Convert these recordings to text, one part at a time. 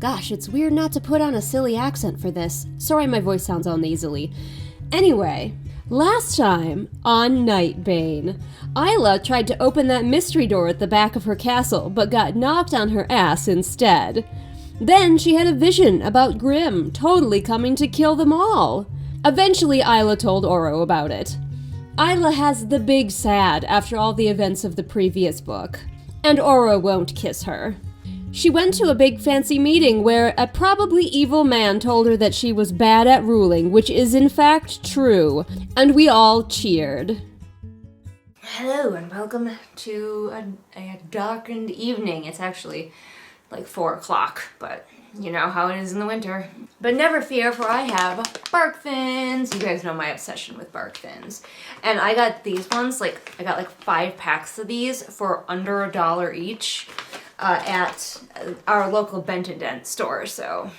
Gosh, it's weird not to put on a silly accent for this. Sorry my voice sounds all nasally. Anyway, last time on Nightbane, Isla tried to open that mystery door at the back of her castle, but got knocked on her ass instead. Then she had a vision about Grimm totally coming to kill them all. Eventually, Isla told Oro about it. Isla has the big sad after all the events of the previous book, and Oro won't kiss her. She went to a big fancy meeting where a probably evil man told her that she was bad at ruling, which is in fact true, and we all cheered. Hello and welcome to a darkened evening. It's actually like 4 o'clock, but you know how it is in the winter. But never fear, for I have bark fins. You guys know my obsession with bark fins. And I got these ones, I got like 5 packs of these for under $1 each at our local Bent and Dent store, so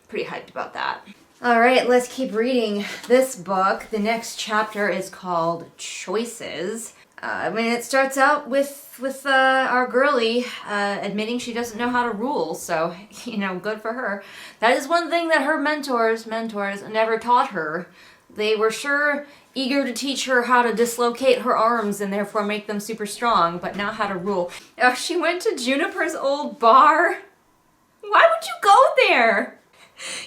pretty hyped about that. All right, let's keep reading this book. The next chapter is called Choices. It starts out with our girlie admitting she doesn't know how to rule, so, good for her. That is one thing that her mentors never taught her. They were sure eager to teach her how to dislocate her arms and therefore make them super strong, but not how to rule. She went to Juniper's old bar. Why would you go there?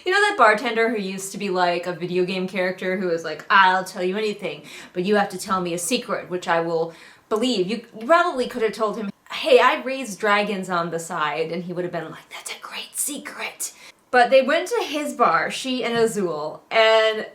You know that bartender who used to be like a video game character who was like, I'll tell you anything, but you have to tell me a secret, which I will believe. You probably could have told him, hey, I raised dragons on the side, and he would have been like, that's a great secret. But they went to his bar, she and Azul, and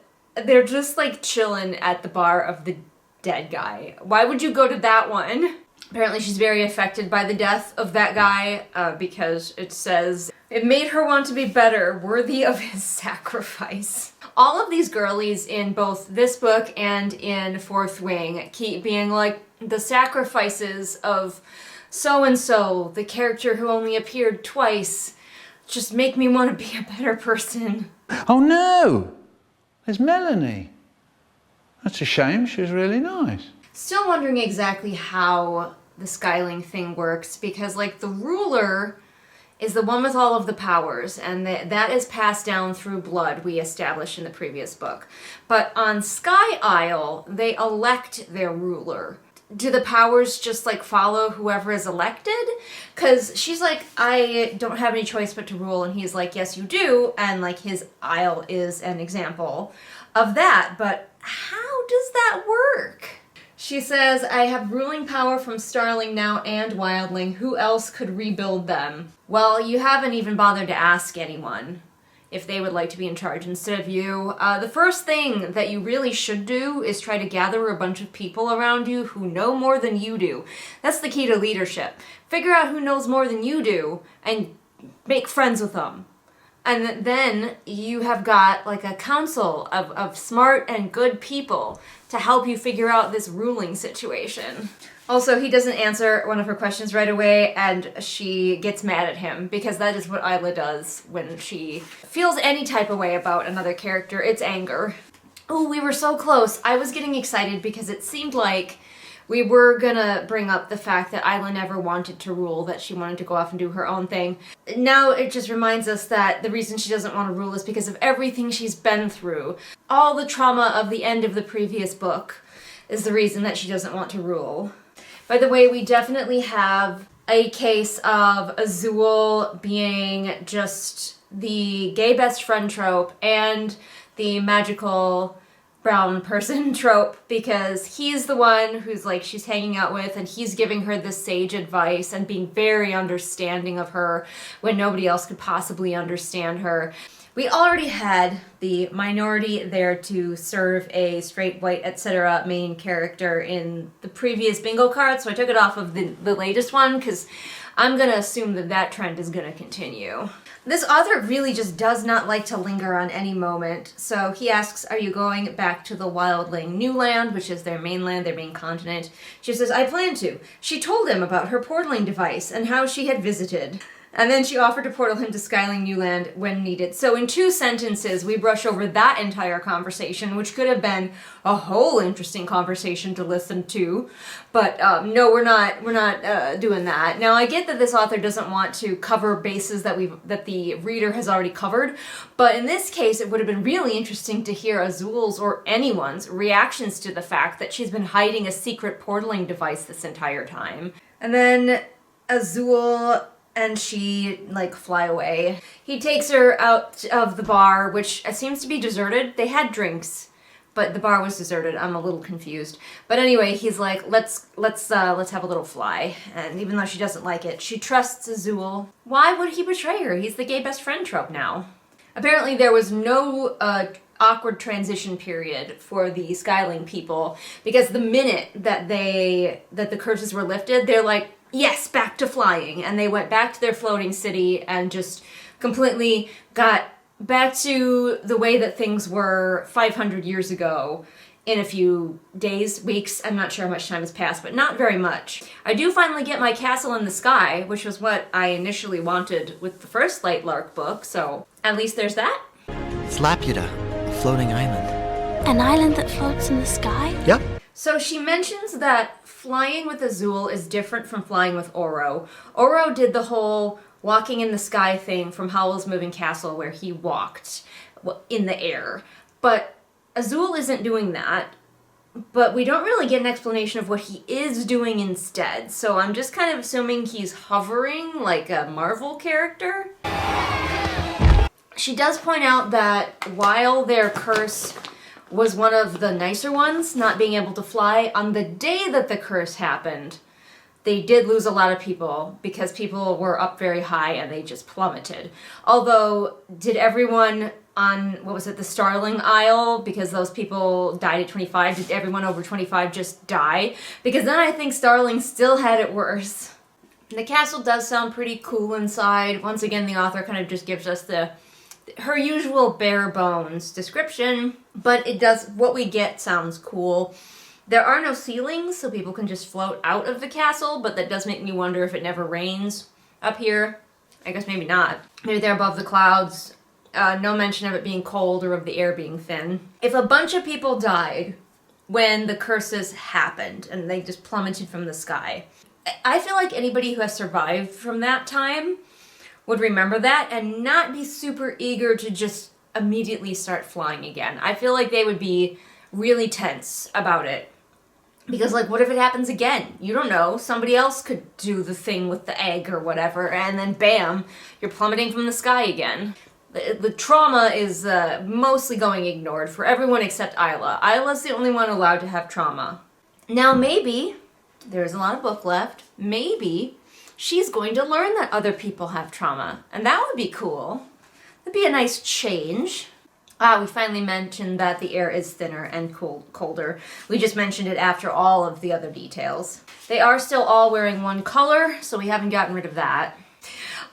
they're just like chilling at the bar of the dead guy. Why would you go to that one? Apparently she's very affected by the death of that guy because it says, it made her want to be better, worthy of his sacrifice. All of these girlies in both this book and in Fourth Wing keep being like, the sacrifices of so-and-so, the character who only appeared twice, just make me want to be a better person. Oh no! There's Melanie. That's a shame, she was really nice. Still wondering exactly how the Skyling thing works, because the ruler is the one with all of the powers, and that is passed down through blood, we established in the previous book. But on Sky Isle, they elect their ruler. Do the powers just follow whoever is elected? Because she's like, I don't have any choice but to rule, and he's like, yes you do, and his isle is an example of that, but how does that work? She says, I have ruling power from Starling now and Wildling. Who else could rebuild them? Well, you haven't even bothered to ask anyone if they would like to be in charge instead of you. The first thing that you really should do is try to gather a bunch of people around you who know more than you do. That's the key to leadership. Figure out who knows more than you do and make friends with them. And then you have got a council of smart and good people to help you figure out this ruling situation. Also, he doesn't answer one of her questions right away, and she gets mad at him, because that is what Isla does when she feels any type of way about another character. It's anger. Oh, we were so close. I was getting excited because it seemed like we were gonna bring up the fact that Isla never wanted to rule, that she wanted to go off and do her own thing. Now it just reminds us that the reason she doesn't want to rule is because of everything she's been through. All the trauma of the end of the previous book is the reason that she doesn't want to rule. By the way, we definitely have a case of Azul being just the gay best friend trope and the magical brown person trope, because he's the one who's she's hanging out with, and he's giving her this sage advice and being very understanding of her when nobody else could possibly understand her. We already had the minority there to serve a straight, white, etc. main character in the previous bingo card, so I took it off of the latest one because I'm gonna assume that trend is gonna continue. This author really just does not like to linger on any moment, so he asks, are you going back to the Wildling New Land, which is their mainland, their main continent? She says, I plan to. She told him about her portaling device and how she had visited. And then she offered to portal him to Skyling New Land when needed. So in 2 sentences, we brush over that entire conversation, which could have been a whole interesting conversation to listen to. But no, we're not doing that. Now, I get that this author doesn't want to cover bases that the reader has already covered, but in this case, it would have been really interesting to hear Azul's or anyone's reactions to the fact that she's been hiding a secret portaling device this entire time. And then Azul and she, like, fly away. He takes her out of the bar, which seems to be deserted. They had drinks, but the bar was deserted. I'm a little confused. But anyway, he's like, let's have a little fly. And even though she doesn't like it, she trusts Azul. Why would he betray her? He's the gay best friend trope now. Apparently there was no awkward transition period for the Skyling people, because the minute that the curses were lifted, they're like, yes, back to flying. And they went back to their floating city and just completely got back to the way that things were 500 years ago in a few days, weeks. I'm not sure how much time has passed, but not very much. I do finally get my castle in the sky, which was what I initially wanted with the first Lightlark book, so at least there's that. It's Laputa, a floating island. An island that floats in the sky? Yep. So she mentions that flying with Azul is different from flying with Oro. Oro did the whole walking in the sky thing from Howl's Moving Castle, where he walked in the air. But Azul isn't doing that. But we don't really get an explanation of what he is doing instead. So I'm just kind of assuming he's hovering like a Marvel character. She does point out that while their curse was one of the nicer ones, not being able to fly, on the day that the curse happened, they did lose a lot of people because people were up very high and they just plummeted. Although, did everyone on, the Starling Isle, because those people died at 25, did everyone over 25 just die? Because then I think Starling still had it worse. The castle does sound pretty cool inside. Once again, the author kind of just gives us her usual bare bones description, but what we get sounds cool. There are no ceilings, so people can just float out of the castle, but that does make me wonder if it never rains up here. I guess maybe not. Maybe they're above the clouds. No mention of it being cold or of the air being thin. If a bunch of people died when the curses happened and they just plummeted from the sky, I feel like anybody who has survived from that time would remember that and not be super eager to just immediately start flying again. I feel like they would be really tense about it. Because, like, what if it happens again? You don't know. Somebody else could do the thing with the egg or whatever, and then bam, you're plummeting from the sky again. The trauma is mostly going ignored for everyone except Isla. Isla's the only one allowed to have trauma. Now, maybe, there's a lot of book left, maybe she's going to learn that other people have trauma, and that would be cool. That'd be a nice change. We finally mentioned that the air is thinner and colder. We just mentioned it after all of the other details. They are still all wearing one color, so we haven't gotten rid of that.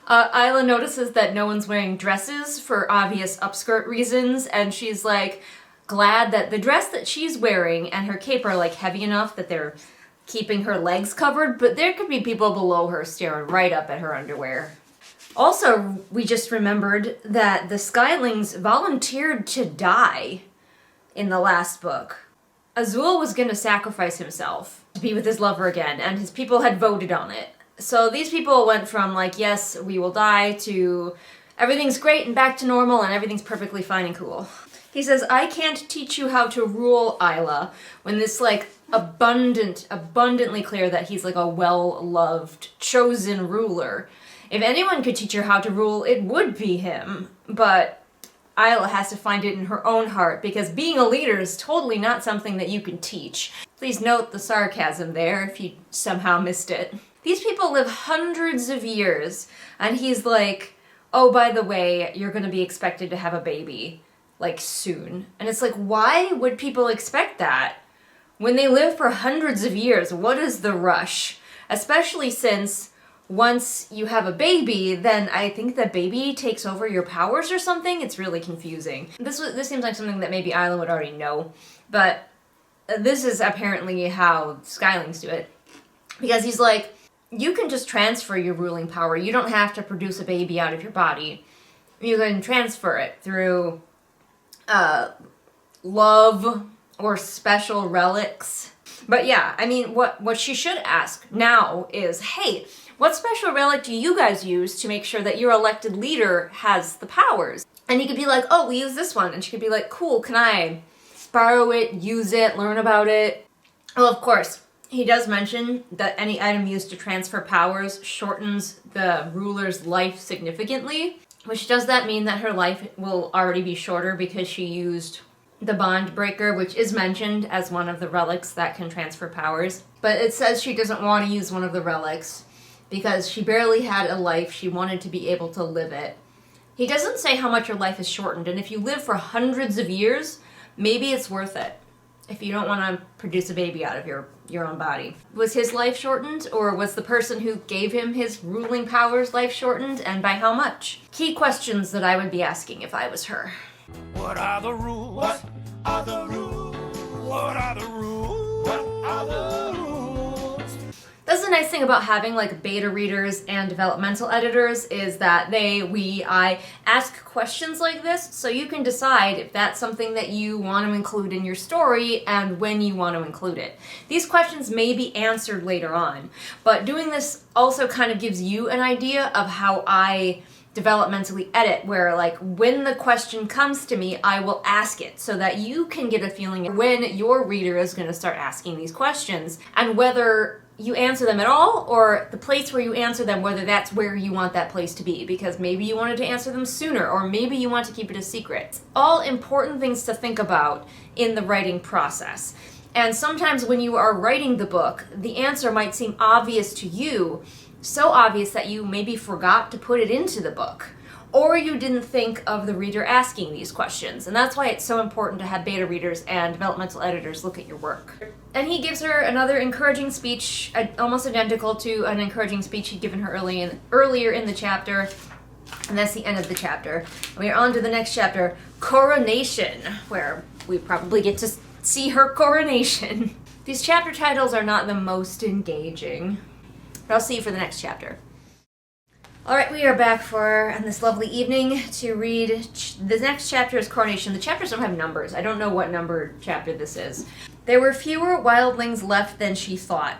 Isla notices that no one's wearing dresses for obvious upskirt reasons, and she's like glad that the dress that she's wearing and her cape are like heavy enough that they're keeping her legs covered, but there could be people below her staring right up at her underwear. Also, we just remembered that the Skylings volunteered to die in the last book. Azul was going to sacrifice himself to be with his lover again, and his people had voted on it. So these people went from, like, yes, we will die, to everything's great and back to normal and everything's perfectly fine and cool. He says, I can't teach you how to rule, Isla, when this, like, abundantly clear that he's, like, a well-loved, chosen ruler. If anyone could teach her how to rule, it would be him. But Isla has to find it in her own heart, because being a leader is totally not something that you can teach. Please note the sarcasm there, if you somehow missed it. These people live hundreds of years, and he's like, oh, by the way, you're gonna be expected to have a baby, like, soon. And it's like, why would people expect that? When they live for hundreds of years, what is the rush? Especially since once you have a baby, then I think the baby takes over your powers or something. It's really confusing. This seems like something that maybe Isla would already know, but this is apparently how Skylings do it. Because he's like, you can just transfer your ruling power. You don't have to produce a baby out of your body. You can transfer it through love or special relics. But yeah, I mean, what she should ask now is, hey, what special relic do you guys use to make sure that your elected leader has the powers? And he could be like, oh, we use this one. And she could be like, cool, can I borrow it, use it, learn about it? Well, of course, he does mention that any item used to transfer powers shortens the ruler's life significantly, which does that mean that her life will already be shorter because she used the bond breaker, which is mentioned as one of the relics that can transfer powers. But it says she doesn't want to use one of the relics because she barely had a life. She wanted to be able to live it. He doesn't say how much her life is shortened, and if you live for hundreds of years, maybe it's worth it if you don't want to produce a baby out of your own body. Was his life shortened, or was the person who gave him his ruling powers life shortened, and by how much? Key questions that I would be asking if I was her. What are the rules? What are the rules? What are the rules? What are the rules? That's the nice thing about having like beta readers and developmental editors is that I ask questions like this so you can decide if that's something that you want to include in your story and when you want to include it. These questions may be answered later on, but doing this also kind of gives you an idea of how I developmentally edit, where like when the question comes to me, I will ask it so that you can get a feeling of when your reader is going to start asking these questions and whether you answer them at all, or the place where you answer them, whether that's where you want that place to be, because maybe you wanted to answer them sooner, or maybe you want to keep it a secret. All important things to think about in the writing process. And sometimes when you are writing the book, the answer might seem obvious to you, so obvious that you maybe forgot to put it into the book, or you didn't think of the reader asking these questions. And that's why it's so important to have beta readers and developmental editors look at your work. And he gives her another encouraging speech, almost identical to an encouraging speech he'd given her earlier in the chapter. And that's the end of the chapter. We are on to the next chapter, Coronation, where we probably get to see her coronation. These chapter titles are not the most engaging, but I'll see you for the next chapter. Alright, we are back on this lovely evening to read. The next chapter is Coronation. The chapters don't have numbers. I don't know what number chapter this is. There were fewer wildlings left than she thought.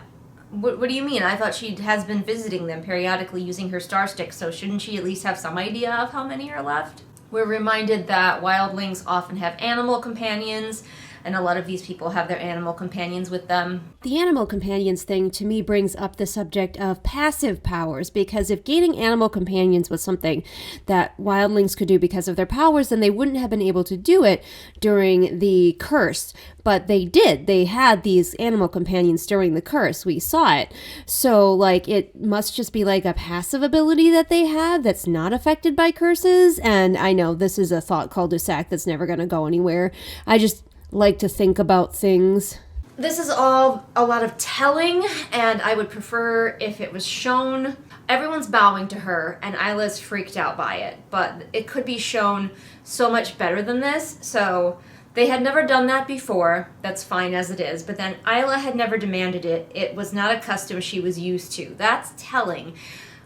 What do you mean? I thought she has been visiting them periodically using her star stick, so shouldn't she at least have some idea of how many are left? We're reminded that wildlings often have animal companions, and a lot of these people have their animal companions with them. The animal companions thing to me brings up the subject of passive powers, because if gaining animal companions was something that wildlings could do because of their powers, then they wouldn't have been able to do it during the curse. But they did. They had these animal companions during the curse. We saw it. So, like, it must just be like a passive ability that they have that's not affected by curses. And I know this is a thought cul-de-sac that's never going to go anywhere. I just like to think about things. This is all a lot of telling, and I would prefer if it was shown. Everyone's bowing to her, and Isla's freaked out by it, but it could be shown so much better than this. So they had never done that before. That's fine as it is, but then Isla had never demanded it. It was not a custom she was used to. That's telling.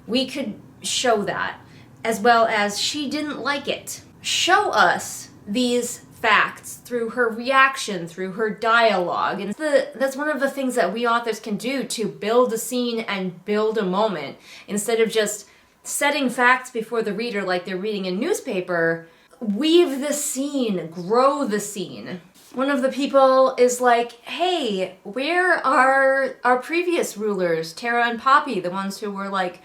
We could show that, as well as she didn't like it. Show us these facts through her reaction, through her dialogue. And that's one of the things that we authors can do to build a scene and build a moment. Instead of just setting facts before the reader like they're reading a newspaper, weave the scene, grow the scene. One of the people is like, hey, where are our previous rulers, Tara and Poppy, the ones who were like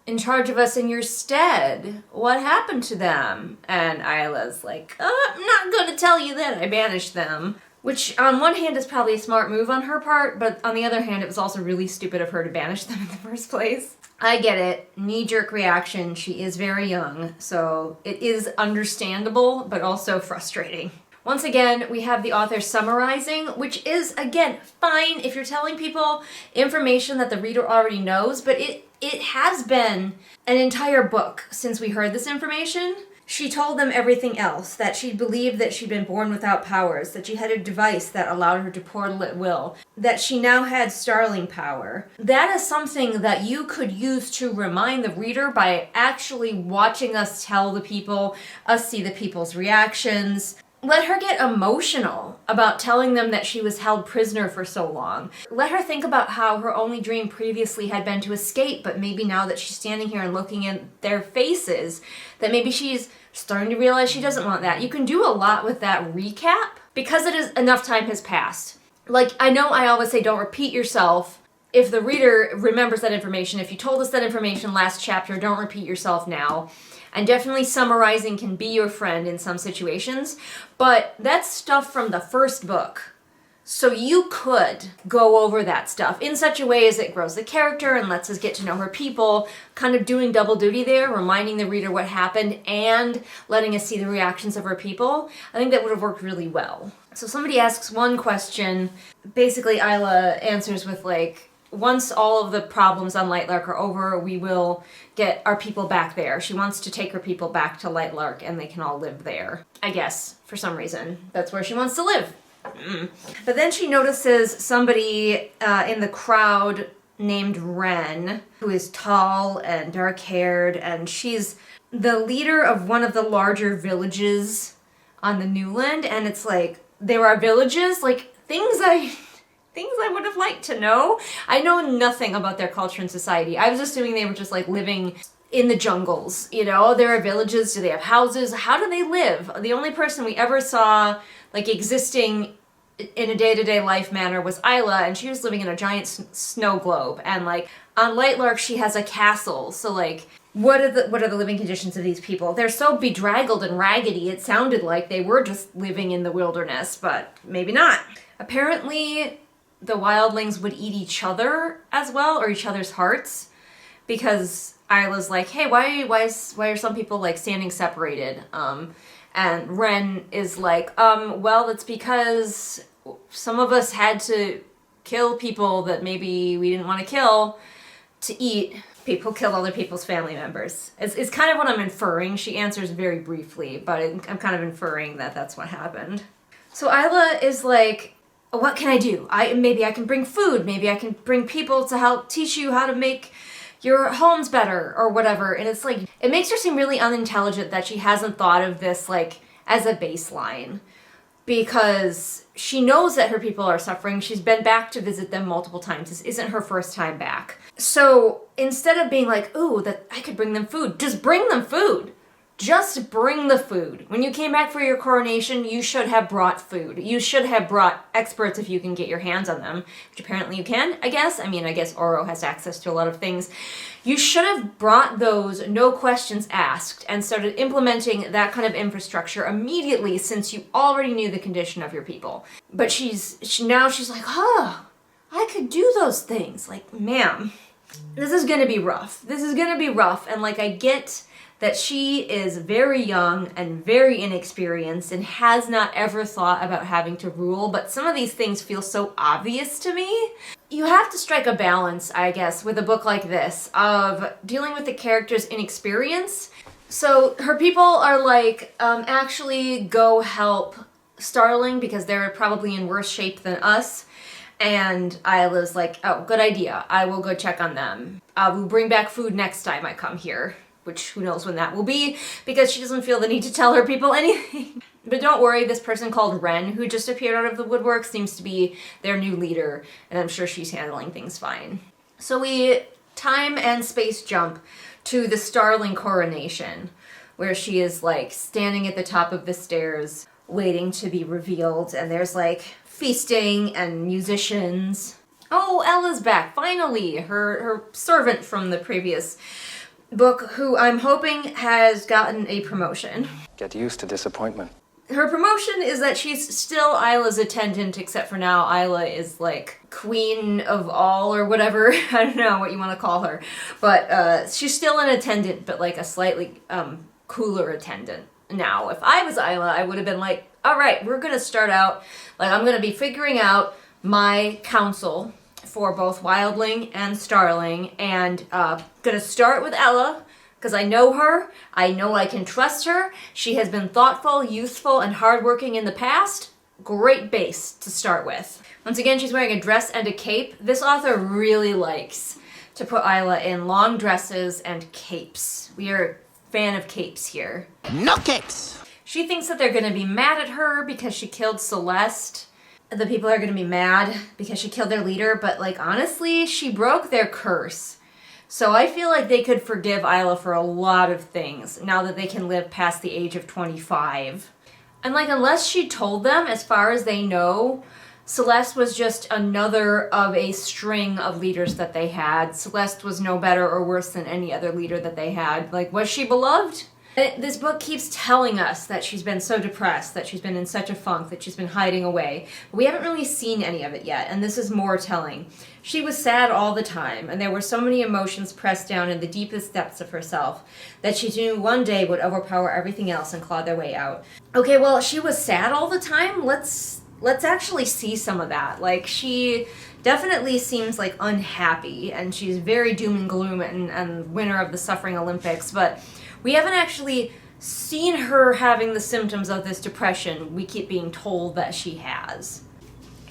in charge of us in your stead? What happened to them? And Isla's like, oh, I'm not going to tell you that. I banished them. Which on one hand is probably a smart move on her part, but on the other hand it was also really stupid of her to banish them in the first place. I get it. Knee-jerk reaction. She is very young, so it is understandable, but also frustrating. Once again, we have the author summarizing, which is, again, fine if you're telling people information that the reader already knows, but it has been an entire book since we heard this information, She told them everything else, that she believed that she'd been born without powers, that she had a device that allowed her to portal at will, that she now had starling power. That is something that you could use to remind the reader by actually watching us tell the people, us see the people's reactions. Let her get emotional about telling them that she was held prisoner for so long. Let her think about how her only dream previously had been to escape, but maybe now that she's standing here and looking in their faces, that maybe she's starting to realize she doesn't want that. You can do a lot with that recap because enough time has passed. Like, I know I always say don't repeat yourself. If the reader remembers that information, if you told us that information last chapter, don't repeat yourself now. And definitely summarizing can be your friend in some situations, but that's stuff from the first book. So you could go over that stuff in such a way as it grows the character and lets us get to know her people, kind of doing double duty there, reminding the reader what happened and letting us see the reactions of her people. I think that would have worked really well. So somebody asks one question, basically Isla answers with like, once all of the problems on Lightlark are over, we will get our people back there. She wants to take her people back to Lightlark and they can all live there. I guess, for some reason. That's where she wants to live. But then she notices somebody in the crowd named Wren, who is tall and dark-haired, and she's the leader of one of the larger villages on the Newland, and it's like, there are villages, like, things I would have liked to know. I know nothing about their culture and society. I was assuming they were just like living in the jungles, you know? There are villages, do they have houses? How do they live? The only person we ever saw like existing in a day-to-day life manner was Isla, and she was living in a giant snow globe. And like on Lightlark, she has a castle. So like, what are the living conditions of these people? They're so bedraggled and raggedy. It sounded like they were just living in the wilderness, but maybe not. Apparently, the wildlings would eat each other as well, or each other's hearts, because Isla's like, hey, why are some people like standing separated? And Wren is like, well, it's because some of us had to kill people that maybe we didn't want to kill to eat. People kill other people's family members. It's kind of what I'm inferring. She answers very briefly, but I'm kind of inferring that that's what happened. So Isla is like, what can I do? Maybe I can bring food. Maybe I can bring people to help teach you how to make your homes better or whatever. And it's like, it makes her seem really unintelligent that she hasn't thought of this like as a baseline, because she knows that her people are suffering. She's been back to visit them multiple times. This isn't her first time back. So instead of being like, ooh, that I could bring them food, just bring them food. Just bring the food. When you came back for your coronation, you should have brought food. You should have brought experts if you can get your hands on them, which apparently you can, I guess. I mean, I guess Oro has access to a lot of things. You should have brought those, no questions asked, and started implementing that kind of infrastructure immediately, since you already knew the condition of your people. But she's like, oh, I could do those things. Like, ma'am, this is gonna be rough. This is gonna be rough, and like, I get that she is very young and very inexperienced and has not ever thought about having to rule, but some of these things feel so obvious to me. You have to strike a balance, I guess, with a book like this of dealing with the character's inexperience. So her people are like, actually go help Starling because they're probably in worse shape than us. And Isla's like, oh, good idea. I will go check on them. We'll bring back food next time I come here. Which who knows when that will be, because she doesn't feel the need to tell her people anything. But don't worry, this person called Wren, who just appeared out of the woodwork, seems to be their new leader, and I'm sure she's handling things fine. So we time and space jump to the Starling coronation, where she is like standing at the top of the stairs, waiting to be revealed, and there's like feasting and musicians. Oh, Ella's back, finally! Her servant from the previous book, who I'm hoping has gotten a promotion. Get used to disappointment. Her promotion is that she's still Isla's attendant, except for now Isla is like queen of all or whatever. I don't know what you want to call her. But she's still an attendant, but like a slightly cooler attendant. Now, if I was Isla, I would have been like, all right, we're going to start out, like I'm going to be figuring out my council for both Wildling and Starling, and gonna start with Ella, because I know her. I know I can trust her. She has been thoughtful, youthful, and hardworking in the past. Great base to start with. Once again, she's wearing a dress and a cape. This author really likes to put Isla in long dresses and capes. We are a fan of capes here. No capes! She thinks that they're going to be mad at her because she killed Celeste. The people are going to be mad because she killed their leader, but like honestly, she broke their curse. So I feel like they could forgive Isla for a lot of things now that they can live past the age of 25. And like, unless she told them, as far as they know, Celeste was just another of a string of leaders that they had. Celeste was no better or worse than any other leader that they had. Like, was she beloved? This book keeps telling us that she's been so depressed, that she's been in such a funk, that she's been hiding away. But we haven't really seen any of it yet, and this is more telling. She was sad all the time, and there were so many emotions pressed down in the deepest depths of herself that she knew one day would overpower everything else and claw their way out. Okay, well, she was sad all the time? Let's actually see some of that. Like, she definitely seems like unhappy, and she's very doom and gloom and winner of the Suffering Olympics, but we haven't actually seen her having the symptoms of this depression we keep being told that she has.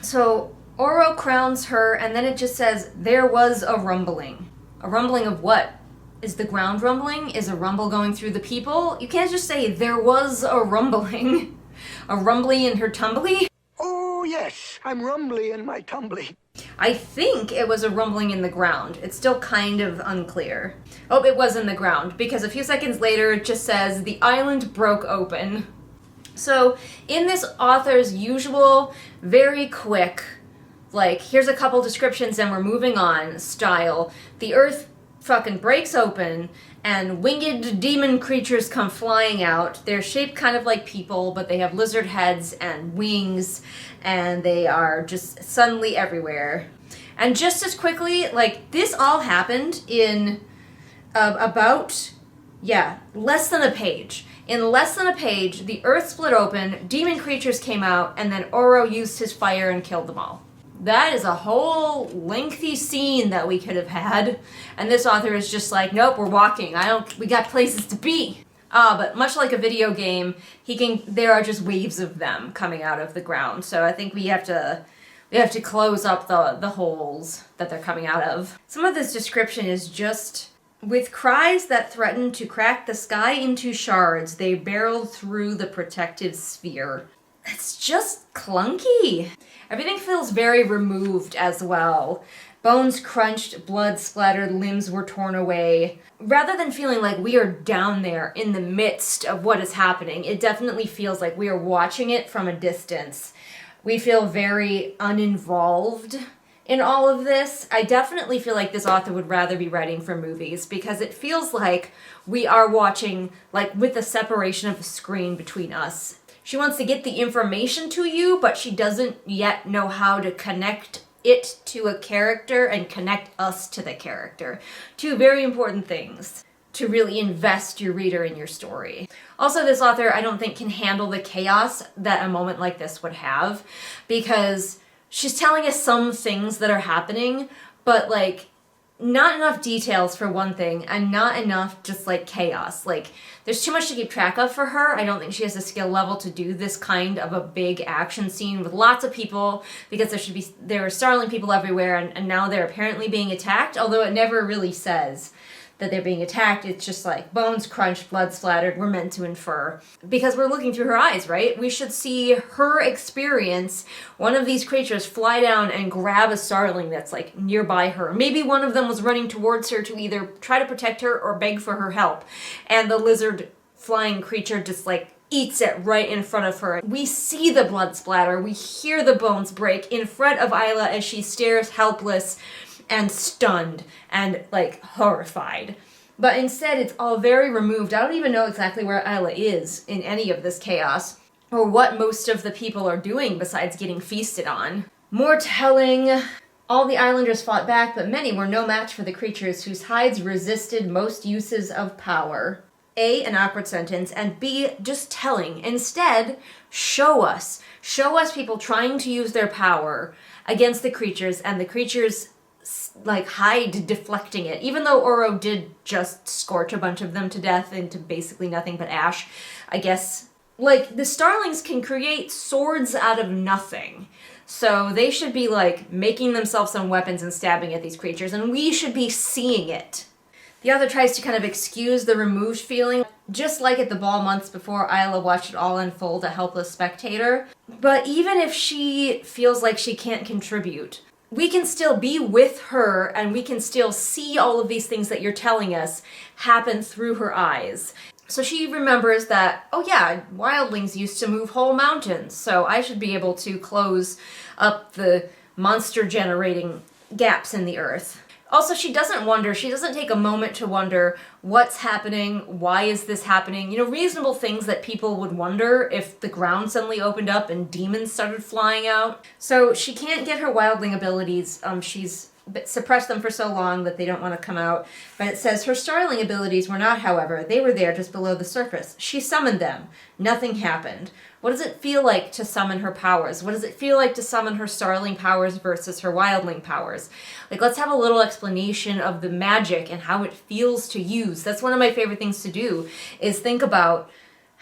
So Oro crowns her, and then it just says, there was a rumbling. A rumbling of what? Is the ground rumbling? Is a rumble going through the people? You can't just say, there was a rumbling. A rumbly in her tumbly? Oh, yes, I'm rumbly in my tumbly. I think it was a rumbling in the ground. It's still kind of unclear. Oh, it was in the ground, because a few seconds later it just says, the island broke open. So, in this author's usual, very quick, like, here's a couple descriptions and we're moving on style, the earth fucking breaks open, and winged demon creatures come flying out. They're shaped kind of like people, but they have lizard heads and wings, and they are just suddenly everywhere. And just as quickly, like, this all happened in less than a page. In less than a page, the earth split open, demon creatures came out, and then Oro used his fire and killed them all. That is a whole lengthy scene that we could have had, and this author is just like, nope, we're walking. We got places to be. But much like a video game, there are just waves of them coming out of the ground. So I think we have to close up the holes that they're coming out of. Some of this description is just, with cries that threatened to crack the sky into shards, they barreled through the protective sphere. It's just clunky. Everything feels very removed as well. Bones crunched, blood splattered, limbs were torn away. Rather than feeling like we are down there in the midst of what is happening, it definitely feels like we are watching it from a distance. We feel very uninvolved in all of this. I definitely feel like this author would rather be writing for movies, because it feels like we are watching, like, with a separation of the screen between us. She wants to get the information to you, but she doesn't yet know how to connect it to a character and connect us to the character. Two very important things to really invest your reader in your story. Also, this author, I don't think, can handle the chaos that a moment like this would have, because she's telling us some things that are happening, but, like, not enough details for one thing, and not enough just, like, chaos. Like, there's too much to keep track of for her. I don't think she has the skill level to do this kind of a big action scene with lots of people, because there are startling people everywhere, and now they're apparently being attacked, although it never really says that they're being attacked. It's just like bones crunched, blood splattered, we're meant to infer. Because we're looking through her eyes, right? We should see her experience one of these creatures fly down and grab a starling that's like nearby her. Maybe one of them was running towards her to either try to protect her or beg for her help. And the lizard flying creature just like eats it right in front of her. We see the blood splatter, we hear the bones break in front of Isla as she stares helpless and stunned and like horrified. But instead it's all very removed. I don't even know exactly where Isla is in any of this chaos, or what most of the people are doing besides getting feasted on. More telling, all the islanders fought back, but many were no match for the creatures whose hides resisted most uses of power. A, an awkward sentence, and B, just telling. Instead, show us. Show us people trying to use their power against the creatures, and the creatures like hide deflecting it. Even though Oro did just scorch a bunch of them to death into basically nothing but ash, I guess, like, the starlings can create swords out of nothing. So they should be, like, making themselves some weapons and stabbing at these creatures, and we should be seeing it. The author tries to kind of excuse the removed feeling, just like at the ball months before, Isla watched it all unfold, a helpless spectator. But even if she feels like she can't contribute, we can still be with her, and we can still see all of these things that you're telling us happen through her eyes. So she remembers that, oh yeah, wildlings used to move whole mountains, so I should be able to close up the monster-generating gaps in the earth. Also, she doesn't take a moment to wonder what's happening, why is this happening, you know, reasonable things that people would wonder if the ground suddenly opened up and demons started flying out. So she can't get her wildling abilities, she's suppressed them for so long that they don't want to come out. But it says her starling abilities were not, however, they were there just below the surface. She summoned them. Nothing happened. What does it feel like to summon her powers? What does it feel like to summon her starling powers versus her wildling powers? Like, let's have a little explanation of the magic and how it feels to use. That's one of my favorite things to do, is think about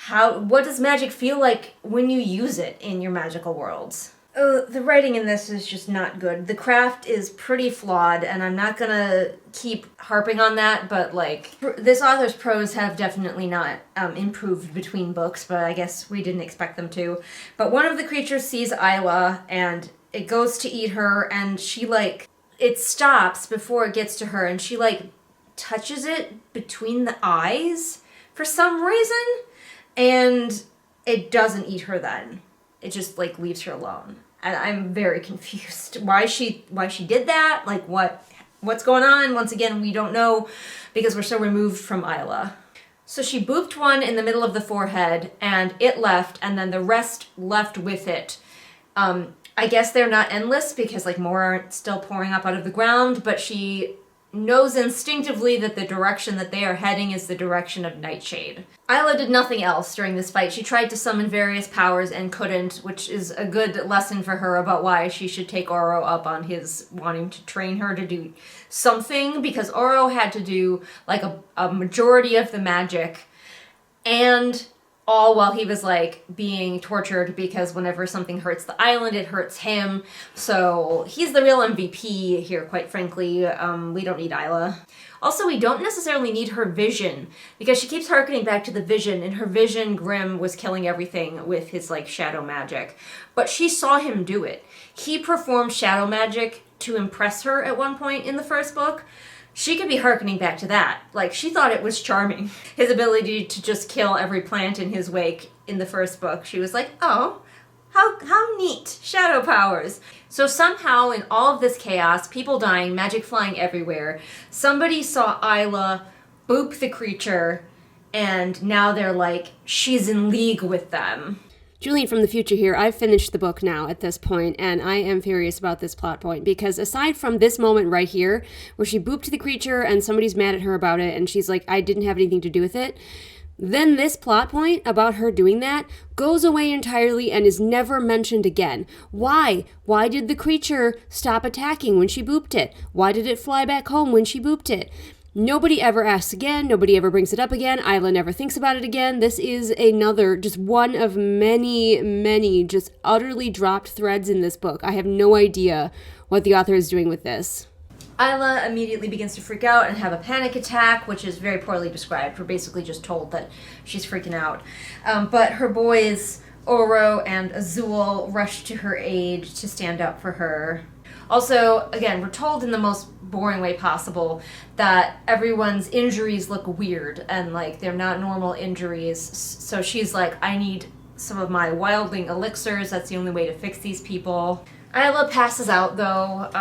what does magic feel like when you use it in your magical worlds. The writing in this is just not good. The craft is pretty flawed, and I'm not gonna keep harping on that, but, like, this author's prose have definitely not improved between books, but I guess we didn't expect them to. But one of the creatures sees Isla, and it goes to eat her, and she, like, it stops before it gets to her, and she, like, touches it between the eyes for some reason, and it doesn't eat her then. It just, like, leaves her alone. And I'm very confused why she did that, like, what's going on. Once again, we don't know because we're so removed from Isla. So she booped one in the middle of the forehead, and it left, and then the rest left with it. I guess they're not endless because, like, more aren't still pouring up out of the ground, but she knows instinctively that the direction that they are heading is the direction of Nightshade. Isla did nothing else during this fight. She tried to summon various powers and couldn't, which is a good lesson for her about why she should take Oro up on his wanting to train her to do something, because Oro had to do, like, a majority of the magic, and all while he was, like, being tortured, because whenever something hurts the island, it hurts him. So he's the real MVP here, quite frankly. We don't need Isla. Also, we don't necessarily need her vision, because she keeps harkening back to the vision. In her vision, Grimm was killing everything with his, like, shadow magic. But she saw him do it. He performed shadow magic to impress her at one point in the first book. She could be hearkening back to that. Like, she thought it was charming. His ability to just kill every plant in his wake in the first book. She was like, oh, how neat. Shadow powers. So somehow in all of this chaos, people dying, magic flying everywhere, somebody saw Isla boop the creature, and now they're like, she's in league with them. Julian from the future here. I've finished the book now at this point, and I am furious about this plot point, because aside from this moment right here, where she booped the creature and somebody's mad at her about it, and she's like, I didn't have anything to do with it, then this plot point about her doing that goes away entirely and is never mentioned again. Why? Why did the creature stop attacking when she booped it? Why did it fly back home when she booped it? Nobody ever asks again. Nobody ever brings it up again. Isla never thinks about it again. This is another, just one of many just utterly dropped threads in this book. I have no idea what the author is doing with this. Isla immediately begins to freak out and have a panic attack, which is very poorly described. We're basically just told that she's freaking out. But her boys, Oro and Azul, rush to her aid to stand up for her. Also, again, we're told in the most boring way possible that everyone's injuries look weird and, like, they're not normal injuries. So she's like, I need some of my wildling elixirs. That's the only way to fix these people. Isla passes out, though,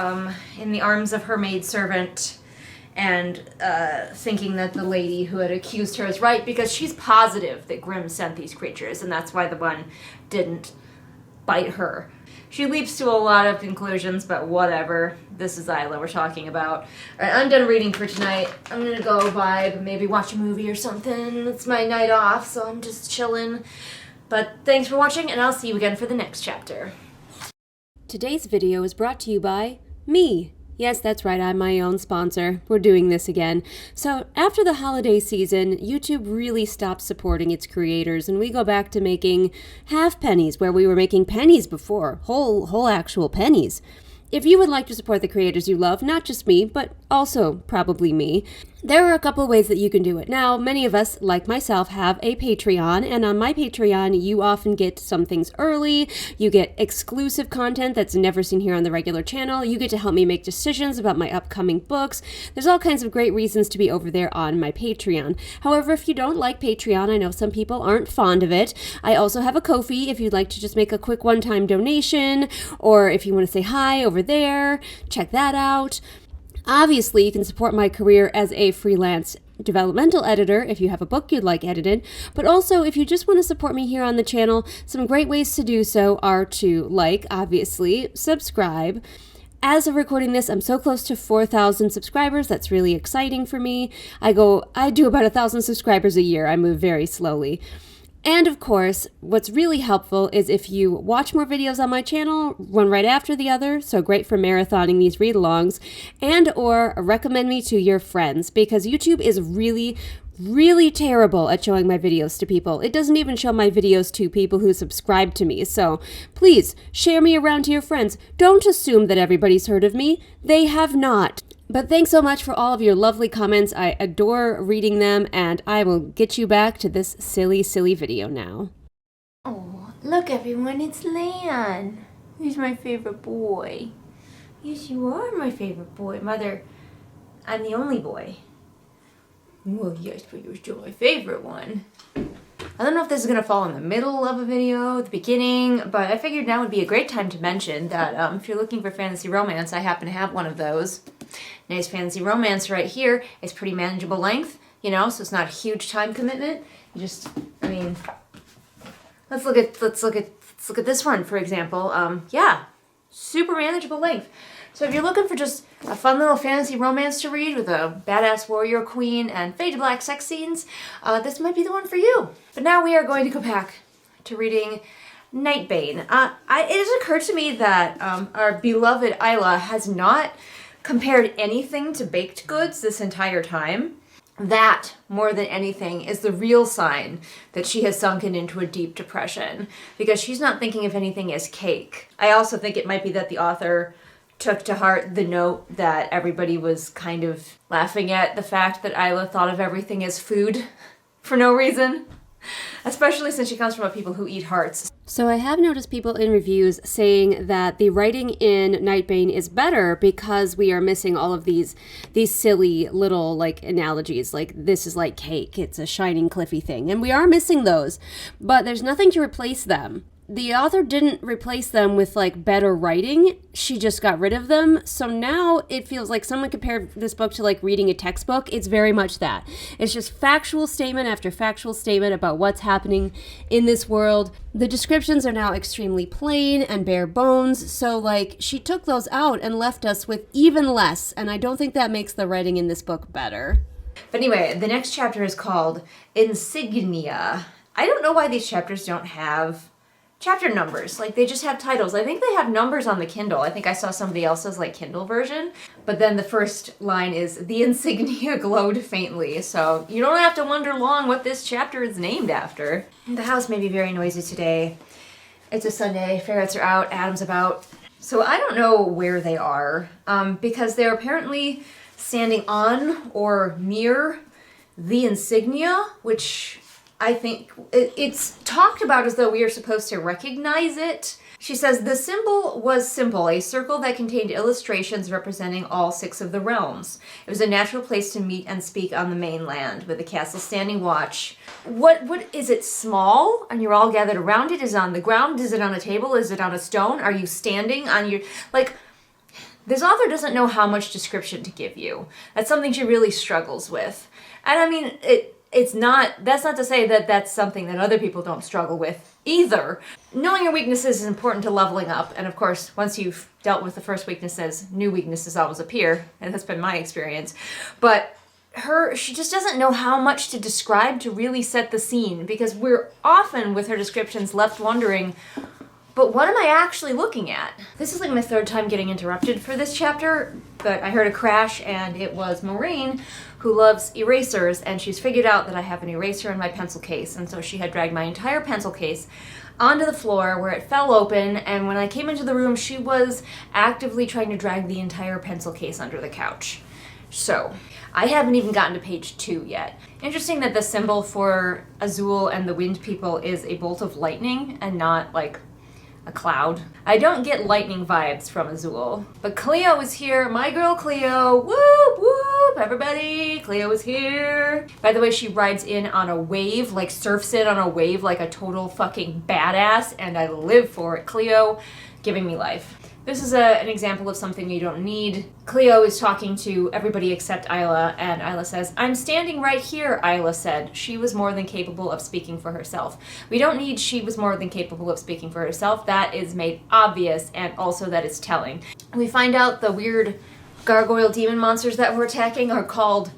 in the arms of her maidservant, and thinking that the lady who had accused her is right, because she's positive that Grimm sent these creatures, and that's why the one didn't bite her. She leaps to a lot of conclusions, but whatever. This is Isla we're talking about. Alright, I'm done reading for tonight. I'm gonna go vibe, maybe watch a movie or something. It's my night off, so I'm just chilling. But thanks for watching, and I'll see you again for the next chapter. Today's video is brought to you by me. Yes, that's right, I'm my own sponsor. We're doing this again. So, after the holiday season, YouTube really stopped supporting its creators, and we go back to making half pennies where we were making pennies before, whole actual pennies. If you would like to support the creators you love, not just me, but also probably me, there are a couple ways that you can do it. Now, many of us, like myself, have a Patreon, and on my Patreon, you often get some things early, you get exclusive content that's never seen here on the regular channel, you get to help me make decisions about my upcoming books. There's all kinds of great reasons to be over there on my Patreon. However, if you don't like Patreon, I know some people aren't fond of it. I also have a Ko-fi if you'd like to just make a quick one-time donation, or if you want to say hi over there, check that out. Obviously, you can support my career as a freelance developmental editor if you have a book you'd like edited, but also if you just want to support me here on the channel, some great ways to do so are to like, obviously, subscribe. As of recording this, I'm so close to 4,000 subscribers. That's really exciting for me. I do about 1,000 subscribers a year. I move very slowly. And of course, what's really helpful is if you watch more videos on my channel, one right after the other, so great for marathoning these read-alongs, and or recommend me to your friends, because YouTube is really terrible at showing my videos to people. It doesn't even show my videos to people who subscribe to me, so please share me around to your friends. Don't assume that everybody's heard of me. They have not. But thanks so much for all of your lovely comments. I adore reading them, and I will get you back to this silly video now. Oh, look everyone, it's Lan. He's my favorite boy. Yes, you are my favorite boy. Mother, I'm the only boy. Well, yes, but you're still my favorite one. I don't know if this is going to fall in the middle of a video, the beginning, but I figured now would be a great time to mention that if you're looking for fantasy romance, I happen to have one of those. Nice fantasy romance right here. It's pretty manageable length, you know, so it's not a huge time commitment. You just, I mean, let's look at this one, for example. Yeah, super manageable length. So if you're looking for just a fun little fantasy romance to read with a badass warrior queen and fade to black sex scenes, this might be the one for you. But now we are going to go back to reading Nightbane. It has occurred to me that our beloved Isla has not compared anything to baked goods this entire time. That, more than anything, is the real sign that she has sunken into a deep depression, because she's not thinking of anything as cake. I also think it might be that the author took to heart the note that everybody was kind of laughing at the fact that Isla thought of everything as food for no reason. Especially since she comes from a people who eat hearts. So I have noticed people in reviews saying that the writing in Nightbane is better because we are missing all of these silly little like analogies, like this is like cake, it's a shining cliffy thing, and we are missing those, but there's nothing to replace them. The author didn't replace them with like better writing, she just got rid of them. So now it feels like someone compared this book to like reading a textbook. It's very much that. It's just factual statement after factual statement about what's happening in this world. The descriptions are now extremely plain and bare bones, so like she took those out and left us with even less, and I don't think that makes the writing in this book better. But anyway, the next chapter is called Insignia. I don't know why these chapters don't have chapter numbers. Like, they just have titles. I think they have numbers on the Kindle. I think I saw somebody else's, like, Kindle version. But then the first line is, the insignia glowed faintly. So you don't have to wonder long what this chapter is named after. The house may be very noisy today. It's a Sunday. Ferrets are out. Adam's about. So I don't know where they are, because they're apparently standing on or near the insignia, which I think it's talked about as though we are supposed to recognize it. She says, the symbol was simple, a circle that contained illustrations representing all 6 of the realms. It was a natural place to meet and speak on the mainland, with the castle standing watch. What is it, small? And you're all gathered around it? Is it on the ground? Is it on a table? Is it on a stone? Are you standing on your, like, this author doesn't know how much description to give you. That's something she really struggles with. And I mean, it's not, that's not to say that that's something that other people don't struggle with either. Knowing your weaknesses is important to leveling up, and of course, once you've dealt with the first weaknesses, new weaknesses always appear, and that's been my experience. But she just doesn't know how much to describe to really set the scene, because we're often, with her descriptions, left wondering, But what am I actually looking at? This is like my third time getting interrupted for this chapter, but I heard a crash and it was Maureen, who loves erasers, and she's figured out that I have an eraser in my pencil case, and so she had dragged my entire pencil case onto the floor where it fell open, and when I came into the room, she was actively trying to drag the entire pencil case under the couch. So, I haven't even gotten to page 2 yet. Interesting that the symbol for Azul and the wind people is a bolt of lightning and not like a cloud. I don't get lightning vibes from Azul. But Cleo is here, my girl Cleo. Whoop whoop, everybody, Cleo is here. By the way, she rides in on a wave, like surfs in on a wave like a total fucking badass, and I live for it. Cleo giving me life. This is an example of something you don't need. Cleo is talking to everybody except Isla, and Isla says, "I'm standing right here," Isla said. She was more than capable of speaking for herself. We don't need "she was more than capable of speaking for herself." That is made obvious, and also that is telling. We find out the weird gargoyle demon monsters that we're attacking are called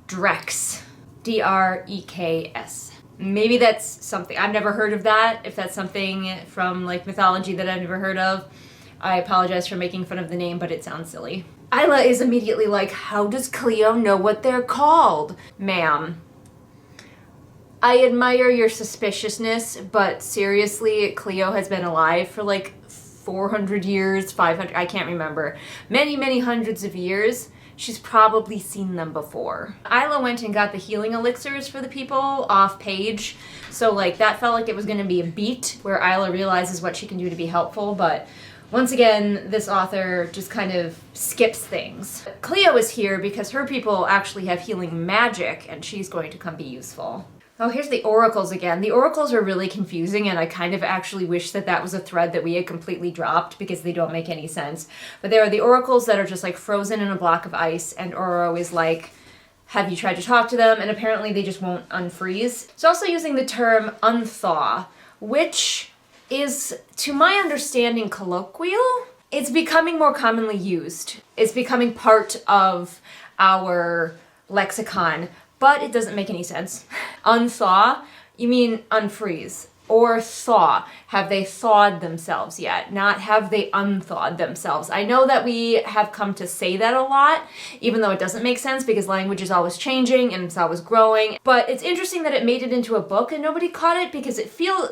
Dreks. D-R-E-K-S. Maybe that's something, I've never heard of that. If that's something from like mythology that I've never heard of, I apologize for making fun of the name, but it sounds silly. Isla is immediately like, how does Cleo know what they're called? Ma'am, I admire your suspiciousness, but seriously, Cleo has been alive for like 400 years, 500, I can't remember. Many, many hundreds of years. She's probably seen them before. Isla went and got the healing elixirs for the people off page. So like that felt like it was gonna be a beat where Isla realizes what she can do to be helpful, but once again, this author just kind of skips things. Cleo is here because her people actually have healing magic, and she's going to come be useful. Oh, here's the oracles again. The oracles are really confusing, and I kind of actually wish that that was a thread that we had completely dropped because they don't make any sense. But there are the oracles that are just like frozen in a block of ice, and Oro is like, have you tried to talk to them? And apparently they just won't unfreeze. It's also using the term unthaw, which is, to my understanding, colloquial. It's becoming more commonly used. It's becoming part of our lexicon, but it doesn't make any sense. Unthaw, you mean unfreeze. Or thaw. Have they thawed themselves yet? Not have they unthawed themselves. I know that we have come to say that a lot, even though it doesn't make sense because language is always changing and it's always growing. But it's interesting that it made it into a book and nobody caught it because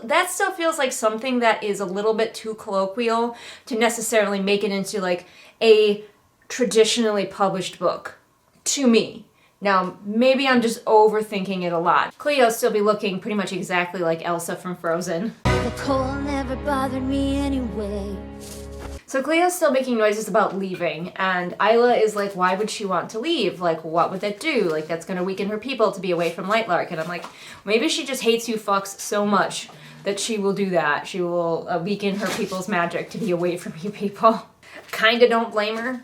that still feels like something that is a little bit too colloquial to necessarily make it into like a traditionally published book, to me. Now, maybe I'm just overthinking it a lot. Cleo still be looking pretty much exactly like Elsa from Frozen. The cold never bothered me anyway. So Cleo's still making noises about leaving, and Isla is like, why would she want to leave? Like, what would that do? Like, that's gonna weaken her people to be away from Lightlark. And I'm like, maybe she just hates you fucks so much that she will do that. She will weaken her people's magic to be away from you people. Kinda don't blame her.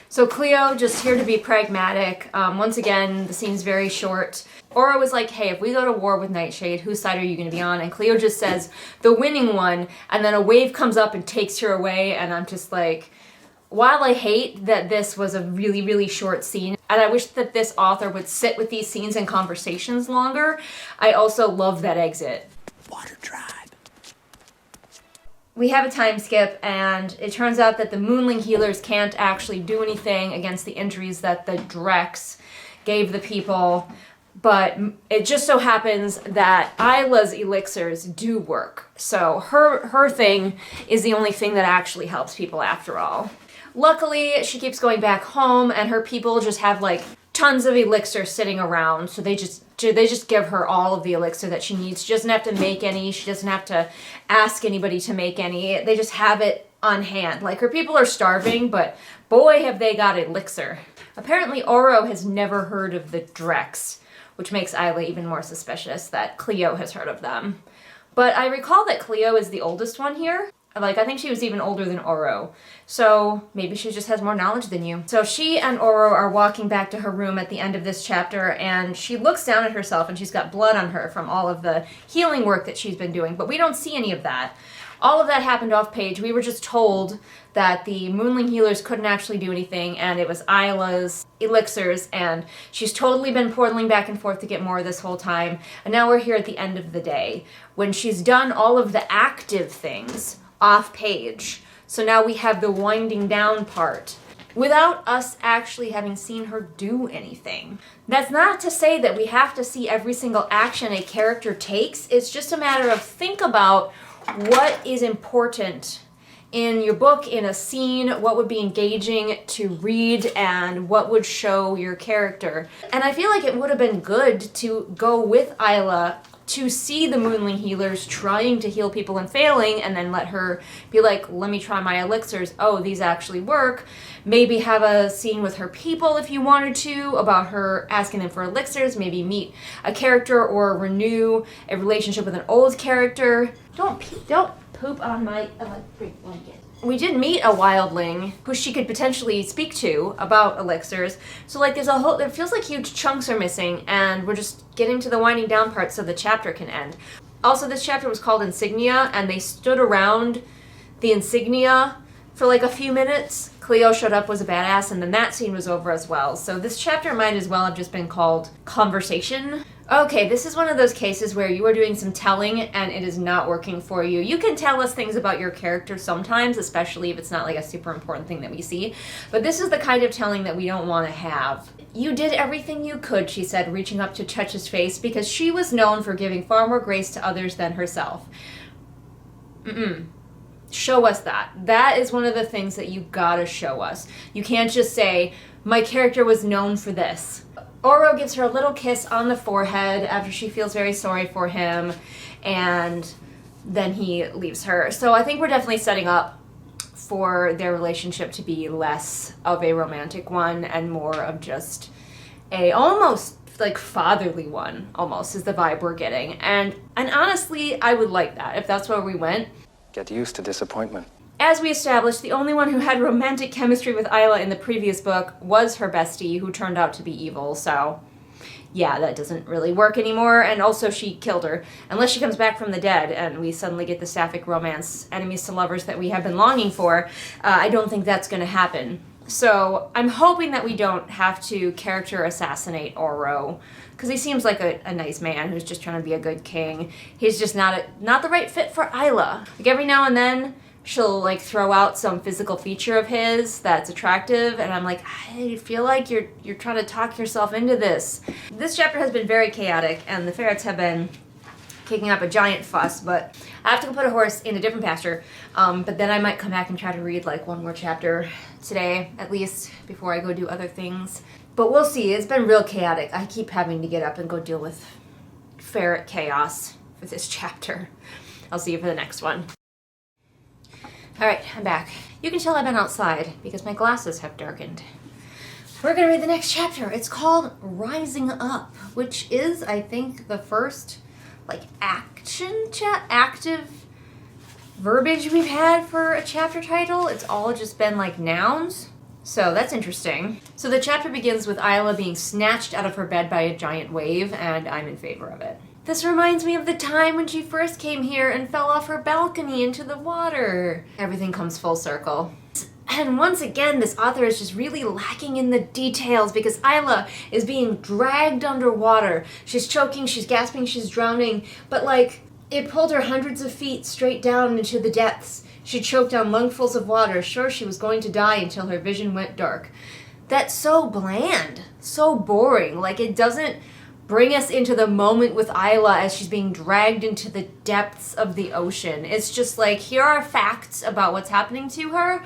So Cleo, just here to be pragmatic. Once again, the scene's very short. Oro was like, hey, if we go to war with Nightshade, whose side are you going to be on? And Cleo just says, the winning one, and then a wave comes up and takes her away, and I'm just like, while I hate that this was a really, really short scene, and I wish that this author would sit with these scenes and conversations longer, I also love that exit. Water tribe. We have a time skip, and it turns out that the Moonling healers can't actually do anything against the injuries that the Dreks gave the people, but it just so happens that Isla's elixirs do work. So her thing is the only thing that actually helps people after all. Luckily, she keeps going back home, and her people just have like tons of elixir sitting around, so they just give her all of the elixir that she needs. She doesn't have to make any, she doesn't have to ask anybody to make any, they just have it on hand. Like, her people are starving, but boy have they got elixir. Apparently Oro has never heard of the Dreks, which makes Isla even more suspicious that Cleo has heard of them. But I recall that Cleo is the oldest one here. Like, I think she was even older than Oro. So maybe she just has more knowledge than you. So she and Oro are walking back to her room at the end of this chapter, and she looks down at herself and she's got blood on her from all of the healing work that she's been doing, but we don't see any of that. All of that happened off page. We were just told that the Moonling healers couldn't actually do anything, and it was Isla's elixirs, and she's totally been portaling back and forth to get more this whole time, and now we're here at the end of the day. When she's done all of the active things, off page. So now we have the winding down part without us actually having seen her do anything. That's not to say that we have to see every single action a character takes. It's just a matter of think about what is important in your book, in a scene, what would be engaging to read, and what would show your character. And I feel like it would have been good to go with Isla to see the Moonling healers trying to heal people and failing, and then let her be like, let me try my elixirs. Oh, these actually work. Maybe have a scene with her people if you wanted to, about her asking them for elixirs. Maybe meet a character or renew a relationship with an old character. Don't poop on my electric blanket. We did meet a wildling who she could potentially speak to about elixirs. So like it feels like huge chunks are missing, and we're just getting to the winding down part so the chapter can end. Also, this chapter was called Insignia, and they stood around the insignia for like a few minutes. Cleo showed up, was a badass, and then that scene was over as well. So this chapter might as well have just been called Conversation. Okay, this is one of those cases where you are doing some telling and it is not working for you. You can tell us things about your character sometimes, especially if it's not like a super important thing that we see. But this is the kind of telling that we don't want to have. You did everything you could, she said, reaching up to touch his face, because she was known for giving far more grace to others than herself. Show us that. That is one of the things that you gotta show us. You can't just say, my character was known for this. Oro gives her a little kiss on the forehead after she feels very sorry for him, and then he leaves her. So I think we're definitely setting up for their relationship to be less of a romantic one and more of just a almost like fatherly one, almost, is the vibe we're getting. And honestly, I would like that if that's where we went. Get used to disappointment. As we established, the only one who had romantic chemistry with Isla in the previous book was her bestie, who turned out to be evil, so yeah, that doesn't really work anymore, and also she killed her. Unless she comes back from the dead and we suddenly get the sapphic romance, enemies to lovers that we have been longing for, I don't think that's going to happen. So I'm hoping that we don't have to character assassinate Oro, because he seems like a nice man who's just trying to be a good king. He's just not the right fit for Isla. Like every now and then, she'll like throw out some physical feature of his that's attractive, and I'm like, I feel like you're trying to talk yourself into this. This chapter has been very chaotic, and the ferrets have been kicking up a giant fuss, but I have to go put a horse in a different pasture, but then I might come back and try to read like one more chapter today, at least, before I go do other things. But we'll see. It's been real chaotic. I keep having to get up and go deal with ferret chaos for this chapter. I'll see you for the next one. Alright, I'm back. You can tell I've been outside because my glasses have darkened. We're gonna read the next chapter. It's called Rising Up, which is, I think, the first like active verbiage we've had for a chapter title. It's all just been like nouns. So that's interesting. So the chapter begins with Isla being snatched out of her bed by a giant wave, and I'm in favor of it. This reminds me of the time when she first came here and fell off her balcony into the water. Everything comes full circle. And once again, this author is just really lacking in the details because Isla is being dragged underwater. She's choking, she's gasping, she's drowning, but like, it pulled her hundreds of feet straight down into the depths. She choked on lungfuls of water, sure she was going to die until her vision went dark. That's so bland, so boring. Like, it doesn't bring us into the moment with Isla as she's being dragged into the depths of the ocean. It's just like, here are facts about what's happening to her,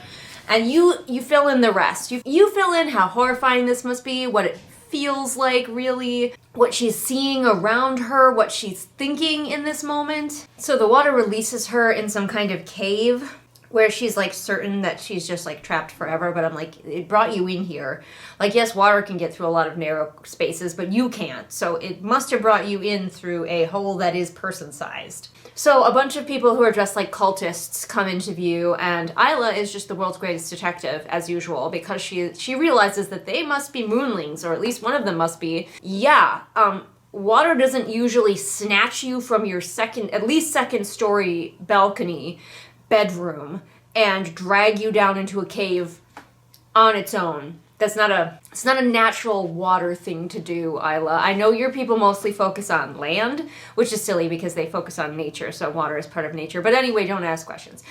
and you fill in the rest. You fill in how horrifying this must be, what it feels like, really, what she's seeing around her, what she's thinking in this moment. So the water releases her in some kind of cave where she's like certain that she's just like trapped forever, but I'm like, it brought you in here. Like, yes, water can get through a lot of narrow spaces, but you can't. So it must have brought you in through a hole that is person-sized. So a bunch of people who are dressed like cultists come into view, and Isla is just the world's greatest detective, as usual, because she realizes that they must be moonlings, or at least one of them must be. Yeah, water doesn't usually snatch you from your at least second story balcony bedroom and drag you down into a cave on its own. It's not a natural water thing to do, Isla. I know your people mostly focus on land, which is silly because they focus on nature, so water is part of nature. But anyway, don't ask questions.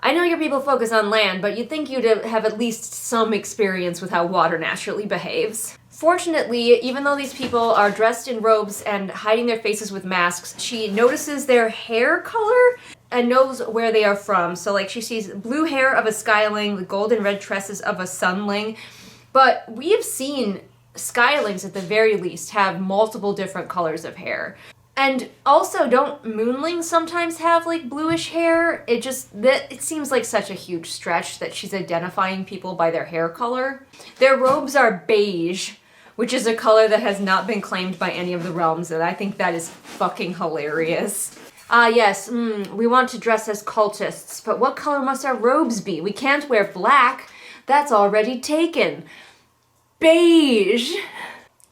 I know your people focus on land, but you'd think you'd have at least some experience with how water naturally behaves. Fortunately, even though these people are dressed in robes and hiding their faces with masks, she notices their hair color and knows where they are from. So like she sees blue hair of a skyling, the golden red tresses of a sunling. But we have seen skylings at the very least have multiple different colors of hair. And also, don't moonlings sometimes have like bluish hair? It seems like such a huge stretch that she's identifying people by their hair color. Their robes are beige, which is a color that has not been claimed by any of the realms, and I think that is fucking hilarious. Yes, we want to dress as cultists, but what color must our robes be? We can't wear black. That's already taken. Beige.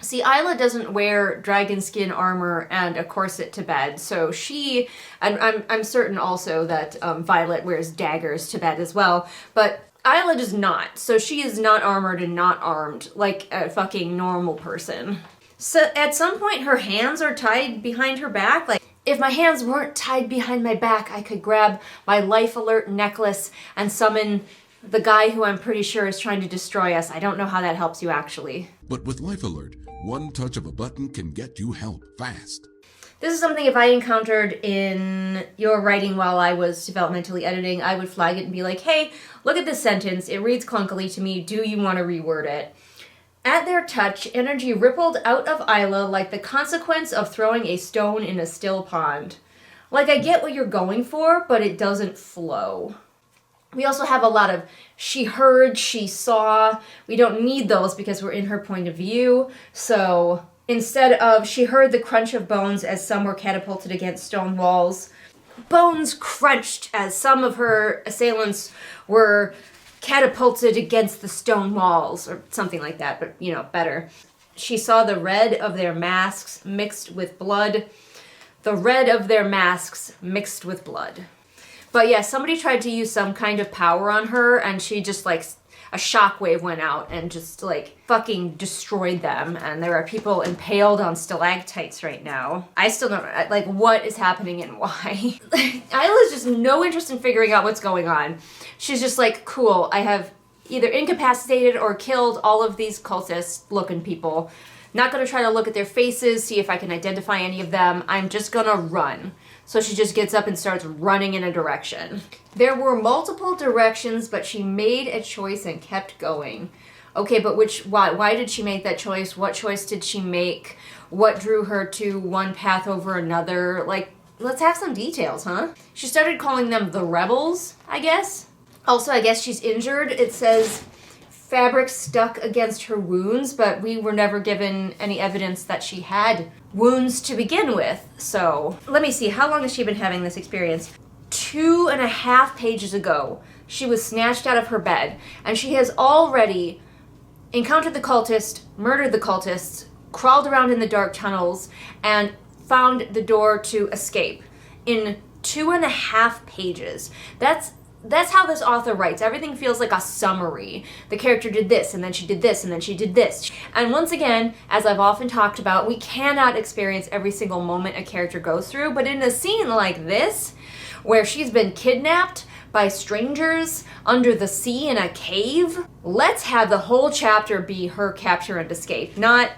See, Isla doesn't wear dragon skin armor and a corset to bed, so I'm certain also that Violet wears daggers to bed as well, but Isla does not, so she is not armored and not armed like a fucking normal person. So at some point her hands are tied behind her back, like, if my hands weren't tied behind my back, I could grab my life alert necklace and summon the guy who I'm pretty sure is trying to destroy us. I don't know how that helps you, actually. But with Life Alert, one touch of a button can get you help fast. This is something if I encountered in your writing while I was developmentally editing, I would flag it and be like, hey, look at this sentence. It reads clunkily to me. Do you want to reword it? At their touch, energy rippled out of Isla like the consequence of throwing a stone in a still pond. Like, I get what you're going for, but it doesn't flow. We also have a lot of she heard, she saw. We don't need those because we're in her point of view. So instead of she heard the crunch of bones as some were catapulted against stone walls, bones crunched as some of her assailants were catapulted against the stone walls, or something like that, but, you know, better. She saw the red of their masks mixed with blood. The red of their masks mixed with blood. But yeah, somebody tried to use some kind of power on her, and she just, like, a shockwave went out and just, like, fucking destroyed them. And there are people impaled on stalactites right now. I still don't, like, what is happening and why? Isla's just no interest in figuring out what's going on. She's just like, cool, I have either incapacitated or killed all of these cultist-looking people. Not gonna try to look at their faces, see if I can identify any of them. I'm just gonna run. So she just gets up and starts running in a direction. There were multiple directions, but she made a choice and kept going. Okay, but why did she make that choice? What choice did she make? What drew her to one path over another? Like, let's have some details, huh? She started calling them the rebels, I guess. Also, I guess she's injured. It says fabric stuck against her wounds, but we were never given any evidence that she had wounds to begin with. So let me see, how long has she been having this experience? 2.5 pages ago, she was snatched out of her bed, and she has already encountered the cultist, murdered the cultists, crawled around in the dark tunnels, and found the door to escape in 2.5 pages. That's how this author writes. Everything feels like a summary. The character did this, and then she did this, and then she did this. And once again, as I've often talked about, we cannot experience every single moment a character goes through, but in a scene like this, where she's been kidnapped by strangers under the sea in a cave, let's have the whole chapter be her capture and escape, not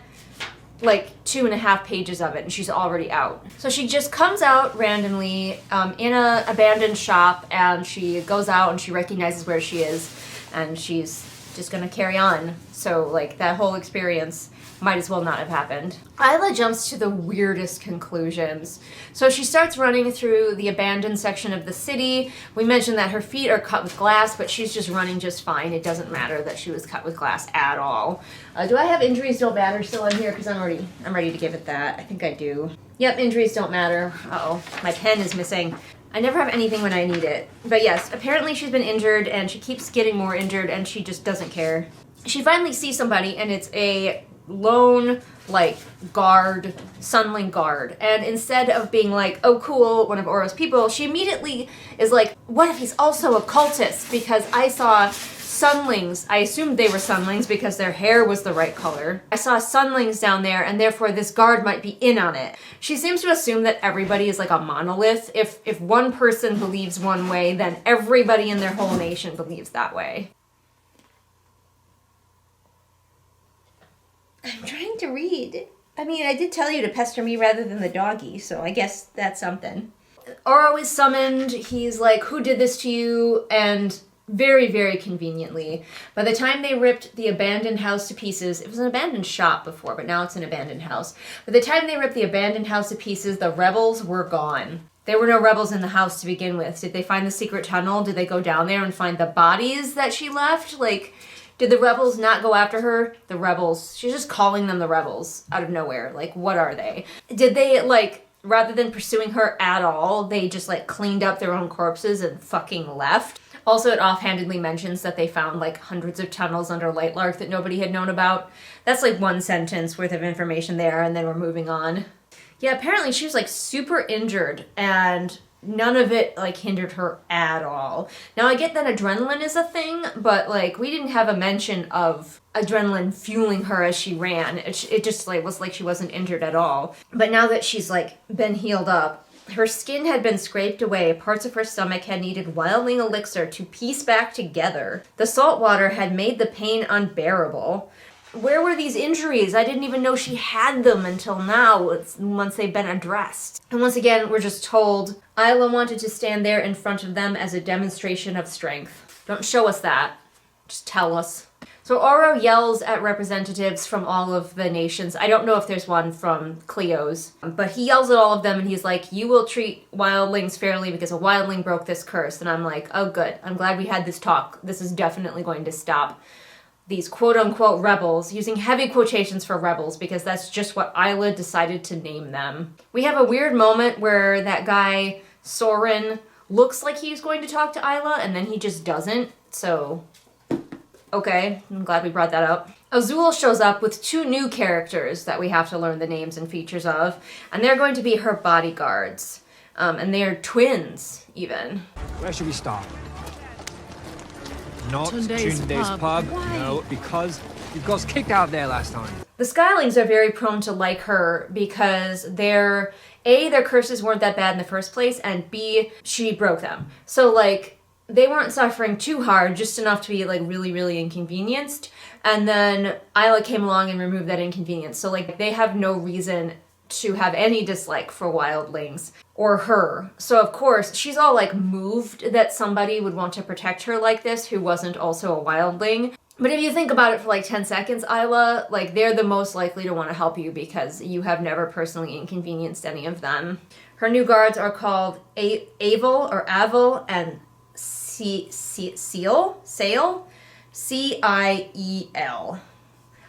like 2.5 pages of it and she's already out. So she just comes out randomly in an abandoned shop, and she goes out and she recognizes where she is, and she's just gonna carry on. So like that whole experience might as well not have happened. Isla jumps to the weirdest conclusions. So she starts running through the abandoned section of the city. We mentioned that her feet are cut with glass, but she's just running just fine. It doesn't matter that she was cut with glass at all. Do I have injuries don't matter still in here? Because I'm ready to give it that. I think I do. Yep, injuries don't matter. Uh-oh, my pen is missing. I never have anything when I need it. But yes, apparently she's been injured, and she keeps getting more injured, and she just doesn't care. She finally sees somebody, and it's a lone, like, guard, sunling guard. And instead of being like, oh cool, one of Oro's people, she immediately is like, what if he's also a cultist? Because I saw sunlings. I assumed they were sunlings because their hair was the right color. I saw sunlings down there, and therefore this guard might be in on it. She seems to assume that everybody is like a monolith. If one person believes one way, then everybody in their whole nation believes that way. I'm trying to read. I mean, I did tell you to pester me rather than the doggy, so I guess that's something. Oro is summoned. He's like, who did this to you? And very, very conveniently, by the time they ripped the abandoned house to pieces, it was an abandoned shop before, but now it's an abandoned house. By the time they ripped the abandoned house to pieces, the rebels were gone. There were no rebels in the house to begin with. Did they find the secret tunnel? Did they go down there and find the bodies that she left? Like, did the rebels not go after her? The rebels. She's just calling them the rebels out of nowhere. Like, what are they? Did they, like, rather than pursuing her at all, they just, like, cleaned up their own corpses and fucking left? Also, it offhandedly mentions that they found, like, hundreds of tunnels under Lightlark that nobody had known about. That's, like, one sentence worth of information there, and then we're moving on. Yeah, apparently she was, like, super injured, and none of it, like, hindered her at all. Now, I get that adrenaline is a thing, but, like, we didn't have a mention of adrenaline fueling her as she ran. It just, like, was like she wasn't injured at all. But now that she's, like, been healed up, her skin had been scraped away, parts of her stomach had needed wildling elixir to piece back together. The salt water had made the pain unbearable. Where were these injuries? I didn't even know she had them until now, once they've been addressed. And once again, we're just told Isla wanted to stand there in front of them as a demonstration of strength. Don't show us that. Just tell us. So Oro yells at representatives from all of the nations. I don't know if there's one from Cleo's, but he yells at all of them and he's like, you will treat wildlings fairly because a wildling broke this curse. And I'm like, oh good, I'm glad we had this talk. This is definitely going to stop these quote-unquote rebels, using heavy quotations for rebels because that's just what Isla decided to name them. We have a weird moment where that guy, Soren, looks like he's going to talk to Isla and then he just doesn't, so okay, I'm glad we brought that up. Azul shows up with two new characters that we have to learn the names and features of, and they're going to be her bodyguards. And they're twins, even. Where should we start? Not Tunde's pub. No, because you got kicked out there last time. The Skylings are very prone to like her because their curses weren't that bad in the first place, and B, she broke them. So, like, they weren't suffering too hard, just enough to be, like, really, really inconvenienced. And then Isla came along and removed that inconvenience. So, like, they have no reason to have any dislike for wildlings or her. So, of course, she's all, like, moved that somebody would want to protect her like this who wasn't also a wildling. But if you think about it for, like, 10 seconds, Isla, like, they're the most likely to want to help you because you have never personally inconvenienced any of them. Her new guards are called Avel or Avel and Ciel? C-I-E-L.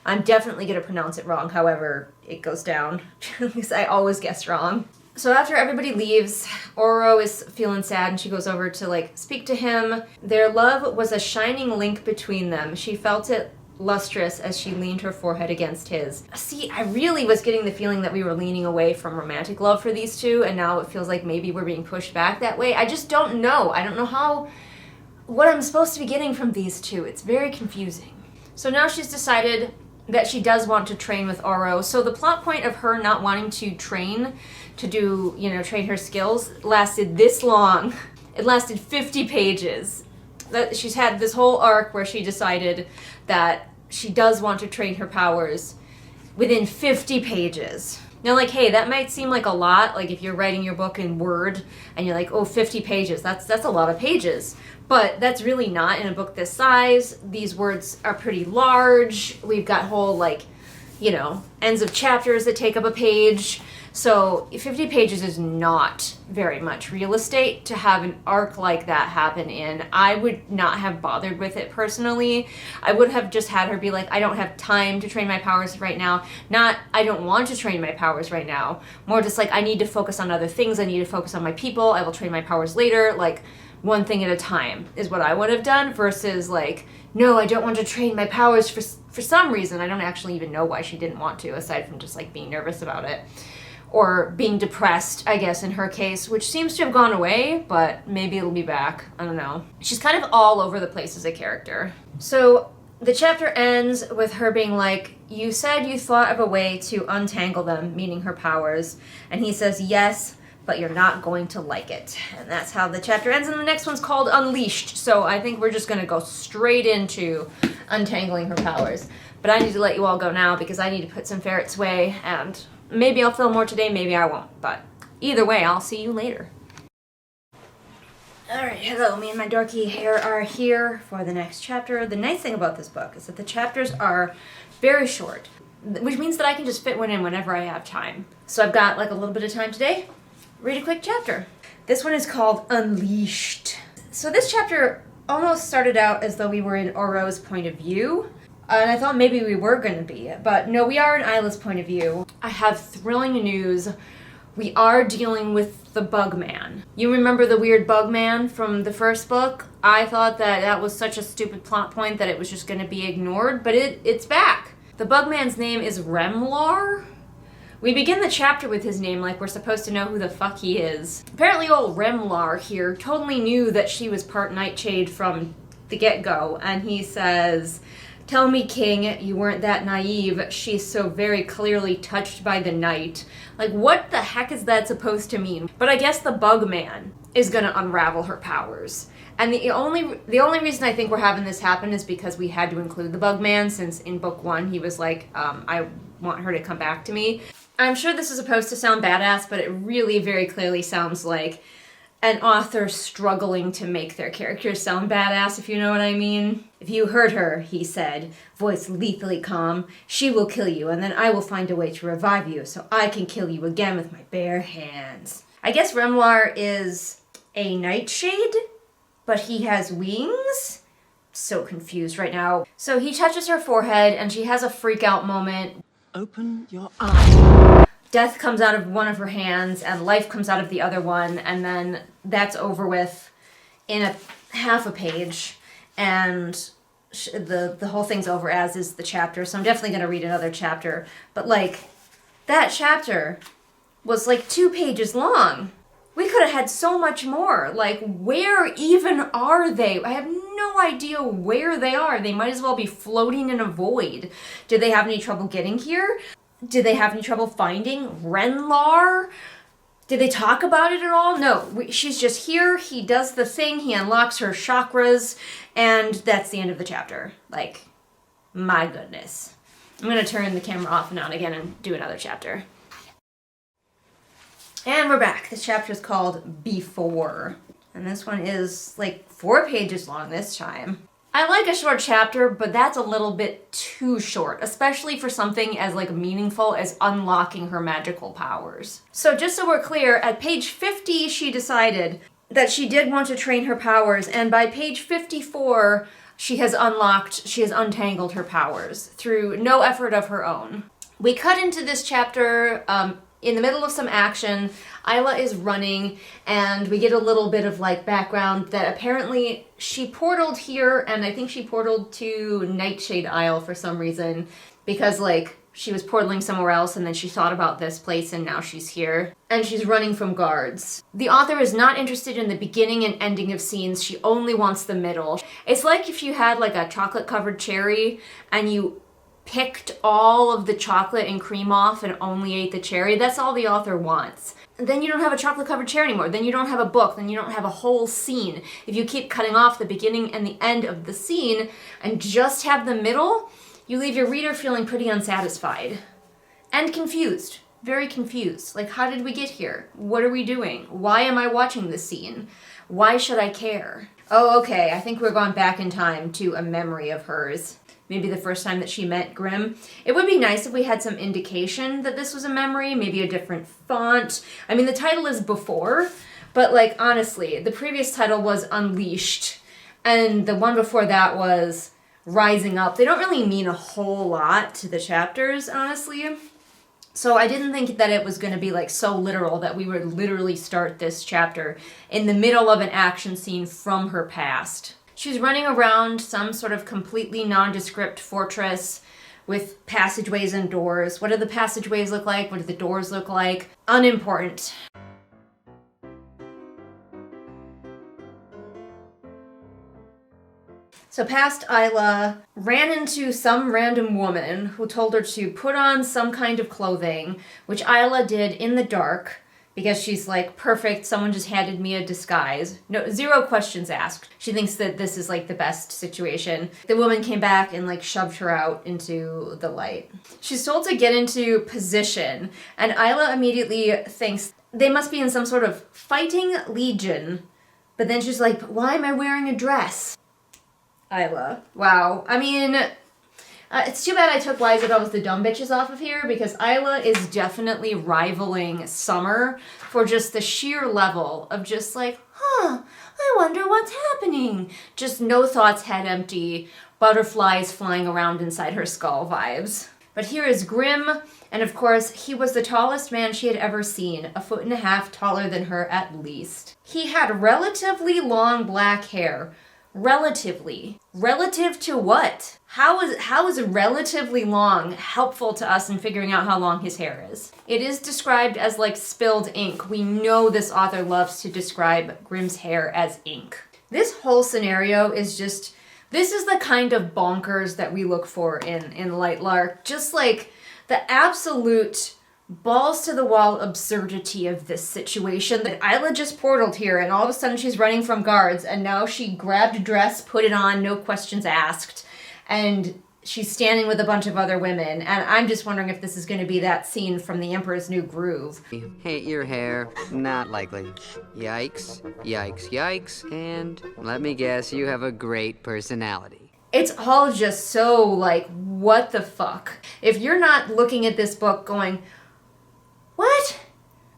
I'm definitely going to pronounce it wrong, however it goes down, because I always guess wrong. So after everybody leaves, Oro is feeling sad and she goes over to, like, speak to him. Their love was a shining link between them. She felt it lustrous as she leaned her forehead against his. See, I really was getting the feeling that we were leaning away from romantic love for these two, and now it feels like maybe we're being pushed back that way. I just don't know. I don't know what I'm supposed to be getting from these two. It's very confusing. So now she's decided that she does want to train with Oro. So the plot point of her not wanting to train, to do, train her skills, lasted this long. It lasted 50 pages. That she's had this whole arc where she decided that she does want to train her powers within 50 pages. Now, like, hey, that might seem like a lot, like if you're writing your book in Word and you're like, oh, 50 pages, that's a lot of pages. But that's really not in a book this size. These words are pretty large. We've got whole, like, ends of chapters that take up a page. So 50 pages is not very much real estate to have an arc like that happen in. I would not have bothered with it personally. I would have just had her be like, I don't have time to train my powers right now. Not, I don't want to train my powers right now. More just like, I need to focus on other things. I need to focus on my people. I will train my powers later. Like, one thing at a time is what I would have done versus like, no, I don't want to train my powers for some reason. I don't actually even know why she didn't want to, aside from just like being nervous about it. or being depressed, I guess, in her case, which seems to have gone away, but maybe it'll be back. I don't know. She's kind of all over the place as a character. So the chapter ends with her being like, you said you thought of a way to untangle them, meaning her powers. And he says, yes, but you're not going to like it. And that's how the chapter ends. And the next one's called Unleashed. So I think we're just going to go straight into untangling her powers. But I need to let you all go now because I need to put some ferrets away, and maybe I'll film more today, maybe I won't. But either way, I'll see you later. Alright, hello, me and my dorky hair are here for the next chapter. The nice thing about this book is that the chapters are very short, which means that I can just fit one in whenever I have time. So I've got like a little bit of time today. Read a quick chapter. This one is called Unleashed. So this chapter almost started out as though we were in Oro's point of view. And I thought maybe we were going to be, but no, we are in Isla's point of view. I have thrilling news. We are dealing with the Bug Man. You remember the weird Bug Man from the first book? I thought that that was such a stupid plot point that it was just going to be ignored, but it's back. The Bug Man's name is Remlar. We begin the chapter with his name like we're supposed to know who the fuck he is. Apparently old Remlar here totally knew that she was part Nightshade from the get-go, and he says, tell me, King, you weren't that naive. She's so very clearly touched by the night. Like, what the heck is that supposed to mean? But I guess the Bug Man is gonna unravel her powers. And the only reason I think we're having this happen is because we had to include the Bug Man, since in book 1 he was like, I want her to come back to me. I'm sure this is supposed to sound badass, but it really very clearly sounds like an author struggling to make their characters sound badass, if you know what I mean. If you hurt her, he said, voice lethally calm, she will kill you, and then I will find a way to revive you, so I can kill you again with my bare hands. I guess Remlar is a nightshade, but he has wings? So confused right now. So he touches her forehead, and she has a freak out moment. Open your eyes. Death comes out of one of her hands, and life comes out of the other one, and then that's over with in a half a page, and the whole thing's over, as is the chapter, so I'm definitely going to read another chapter. But, like, that chapter was, like, 2 pages long. We could have had so much more. Like, where even are they? I have no idea where they are. They might as well be floating in a void. Did they have any trouble getting here? Did they have any trouble finding Remlar? Did they talk about it at all? No, she's just here. He does the thing. He unlocks her chakras, and that's the end of the chapter. Like, my goodness. I'm going to turn the camera off and on again and do another chapter. And we're back. This chapter is called Before. And this one is like 4 pages long this time. I like a short chapter, but that's a little bit too short, especially for something as like meaningful as unlocking her magical powers. So just so we're clear, at page 50 she decided that she did want to train her powers, and by page 54 she has untangled her powers through no effort of her own. We cut into this chapter in the middle of some action. Isla is running, and we get a little bit of like background that apparently she portaled here, and I think she portaled to Nightshade Isle for some reason, because like she was portaling somewhere else and then she thought about this place and now she's here. And she's running from guards. The author is not interested in the beginning and ending of scenes, she only wants the middle. It's like if you had like a chocolate covered cherry and you picked all of the chocolate and cream off and only ate the cherry. That's all the author wants. Then you don't have a chocolate covered cherry anymore. Then you don't have a book. Then you don't have a whole scene. If you keep cutting off the beginning and the end of the scene and just have the middle, you leave your reader feeling pretty unsatisfied. And confused. Very confused. Like, how did we get here? What are we doing? Why am I watching this scene? Why should I care? Oh, okay, I think we're going back in time to a memory of hers. Maybe the first time that she met Grimm. It would be nice if we had some indication that this was a memory, maybe a different font. I mean, the title is Before, but like, honestly, the previous title was Unleashed, and the one before that was Rising Up. They don't really mean a whole lot to the chapters, honestly. So I didn't think that it was going to be like so literal that we would literally start this chapter in the middle of an action scene from her past. She's running around some sort of completely nondescript fortress with passageways and doors. What do the passageways look like? What do the doors look like? Unimportant. So past Isla ran into some random woman who told her to put on some kind of clothing, which Isla did in the dark because she's like, perfect, someone just handed me a disguise. No, zero questions asked. She thinks that this is like the best situation. The woman came back and like shoved her out into the light. She's told to get into position, and Isla immediately thinks they must be in some sort of fighting legion. But then she's like, why am I wearing a dress? Isla. Wow. I mean, it's too bad I took Why Is It Always the Dumb Bitches off of here, because Isla is definitely rivaling Summer for just the sheer level of just like, I wonder what's happening. Just no thoughts, head empty, butterflies flying around inside her skull vibes. But here is Grim, and of course, he was the tallest man she had ever seen, 1.5 feet taller than her at least. He had relatively long black hair. Relatively. Relative to what? How is relatively long helpful to us in figuring out how long his hair is? It is described as like spilled ink. We know this author loves to describe Grimm's hair as ink. This whole scenario is just, this is the kind of bonkers that we look for in Lightlark. Just like the absolute balls to the wall absurdity of this situation. That Isla just portaled here and all of a sudden she's running from guards, and now she grabbed a dress, put it on, no questions asked, and she's standing with a bunch of other women, and I'm just wondering if this is going to be that scene from The Emperor's New Groove. Hate your hair? Not likely. Yikes, yikes, yikes, and let me guess, you have a great personality. It's all just so like, what the fuck? If you're not looking at this book going, what?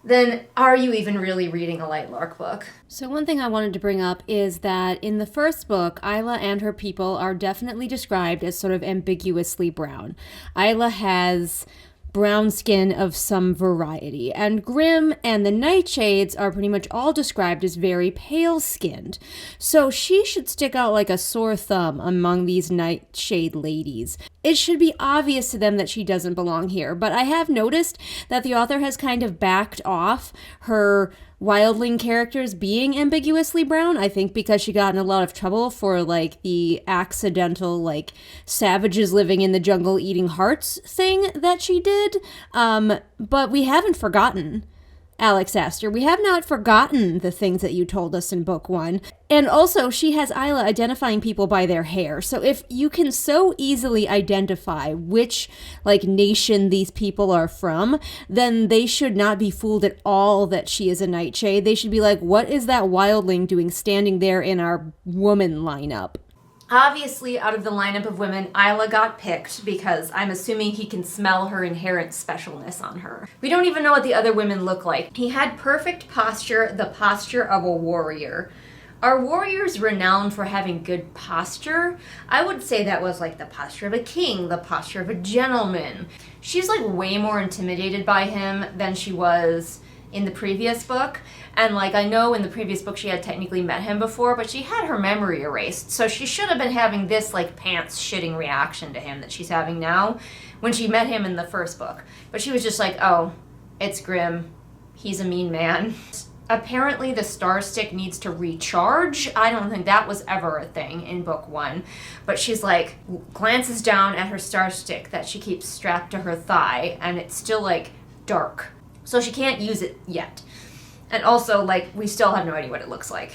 Then are you even really reading a Lightlark book? So one thing I wanted to bring up is that in the first book, Isla and her people are definitely described as sort of ambiguously brown. Isla has brown skin of some variety, and Grimm and the Nightshades are pretty much all described as very pale-skinned. So she should stick out like a sore thumb among these Nightshade ladies. It should be obvious to them that she doesn't belong here, but I have noticed that the author has kind of backed off her wildling characters being ambiguously brown, I think because she got in a lot of trouble for like the accidental like savages living in the jungle eating hearts thing that she did. But we haven't forgotten, Alex Astor. We have not forgotten the things that you told us in book 1. And also, she has Isla identifying people by their hair. So if you can so easily identify which, like, nation these people are from, then they should not be fooled at all that she is a Nightshade. They should be like, what is that wildling doing standing there in our woman lineup? Obviously, out of the lineup of women, Isla got picked because I'm assuming he can smell her inherent specialness on her. We don't even know what the other women look like. He had perfect posture, the posture of a warrior. Are warriors renowned for having good posture? I would say that was like the posture of a king, the posture of a gentleman. She's like way more intimidated by him than she was in the previous book. And like, I know in the previous book she had technically met him before, but she had her memory erased. So she should have been having this like pants shitting reaction to him that she's having now when she met him in the first book. But she was just like, oh, it's Grimm. He's a mean man. Apparently the star stick needs to recharge. I don't think that was ever a thing in book 1. But she's like, glances down at her star stick that she keeps strapped to her thigh, and it's still like dark. So she can't use it yet. And also, like, we still have no idea what it looks like.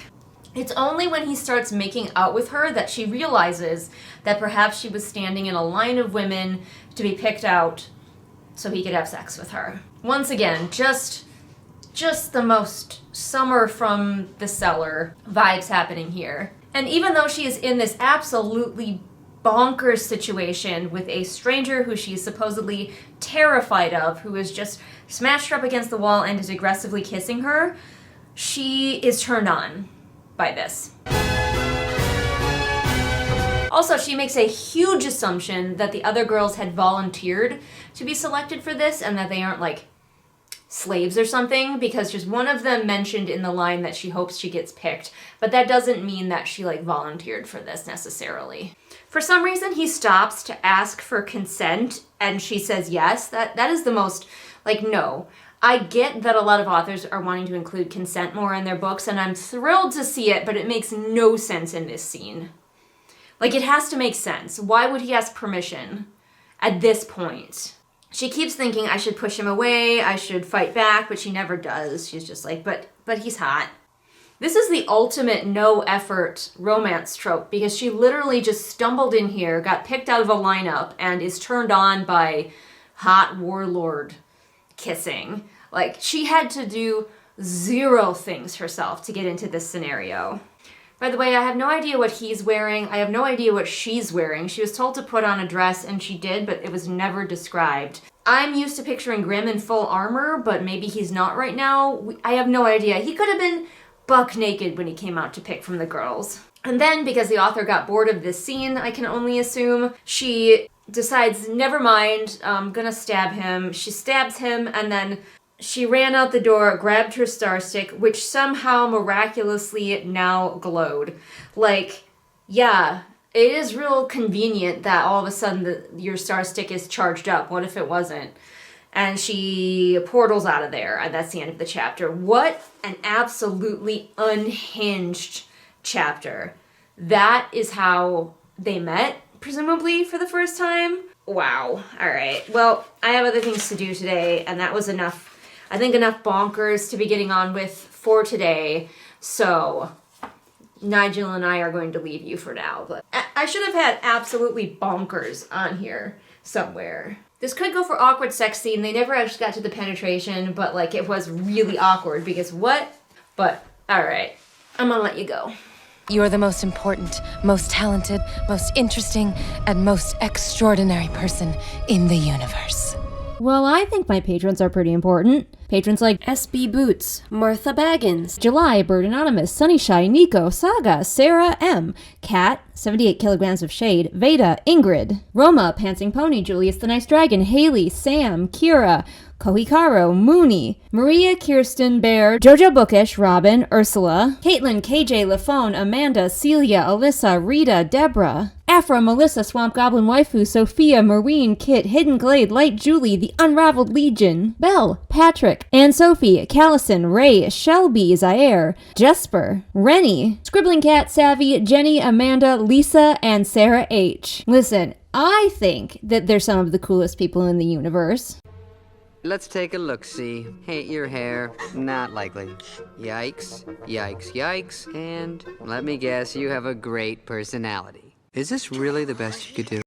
It's only when he starts making out with her that she realizes that perhaps she was standing in a line of women to be picked out so he could have sex with her. Once again, just the most Summer from the Cellar vibes happening here. And even though she is in this absolutely bonkers situation with a stranger who she is supposedly terrified of, who is just smashed her up against the wall and is aggressively kissing her, she is turned on by this. Also, she makes a huge assumption that the other girls had volunteered to be selected for this and that they aren't like slaves or something, because there's one of them mentioned in the line that she hopes she gets picked, but that doesn't mean that she like volunteered for this necessarily. For some reason, he stops to ask for consent and she says yes. That is the most, like, no. I get that a lot of authors are wanting to include consent more in their books, and I'm thrilled to see it, but it makes no sense in this scene. Like, it has to make sense. Why would he ask permission at this point? She keeps thinking I should push him away, I should fight back, but she never does. She's just like, but he's hot. This is the ultimate no-effort romance trope, because she literally just stumbled in here, got picked out of a lineup, and is turned on by hot warlord kissing. Like, she had to do 0 things herself to get into this scenario. By the way, I have no idea what he's wearing. I have no idea what she's wearing. She was told to put on a dress, and she did, but it was never described. I'm used to picturing Grimm in full armor, but maybe he's not right now. I have no idea. He could have been buck naked when he came out to pick from the girls. And then, because the author got bored of this scene, I can only assume, she decides, never mind, I'm gonna stab him. She stabs him, and then she ran out the door, grabbed her star stick, which somehow miraculously now glowed. Like, yeah, it is real convenient that all of a sudden your star stick is charged up. What if it wasn't? And she portals out of there, and that's the end of the chapter. What an absolutely unhinged chapter. That is how they met, presumably, for the first time. Wow. All right. Well, I have other things to do today, and that was enough. I think enough bonkers to be getting on with for today. So Nigel and I are going to leave you for now. But I should have had absolutely bonkers on here somewhere. This could go for awkward sex scene. They never actually got to the penetration, but like it was really awkward because what? But all right, I'm gonna let you go. You are the most important, most talented, most interesting, and most extraordinary person in the universe. Well, I think my patrons are pretty important. Patrons like SB Boots, Martha Baggins, July, Bird Anonymous, Sunny Shy, Nico, Saga, Sarah M, Kat, 78 kilograms of shade, Veda, Ingrid, Roma, Pantsing Pony, Julius the Nice Dragon, Haley, Sam, Kira, Kohikaro, Mooney, Maria, Kirsten, Bear, Jojo Bookish, Robin, Ursula, Caitlin, KJ, Lafone, Amanda, Celia, Alyssa, Rita, Deborah, Afra, Melissa, Swamp Goblin Waifu, Sophia, Marine, Kit, Hidden Glade, Light Julie, The Unraveled Legion, Belle, Patrick, Anne Sophie, Callison, Ray, Shelby, Zaire, Jesper, Rennie, Scribbling Cat, Savvy, Jenny, Amanda, Lisa, and Sarah H. Listen, I think that they're some of the coolest people in the universe. Let's take a look-see. Hate your hair. Not likely. Yikes, yikes, yikes, and let me guess, you have a great personality. Is this really the best you could do?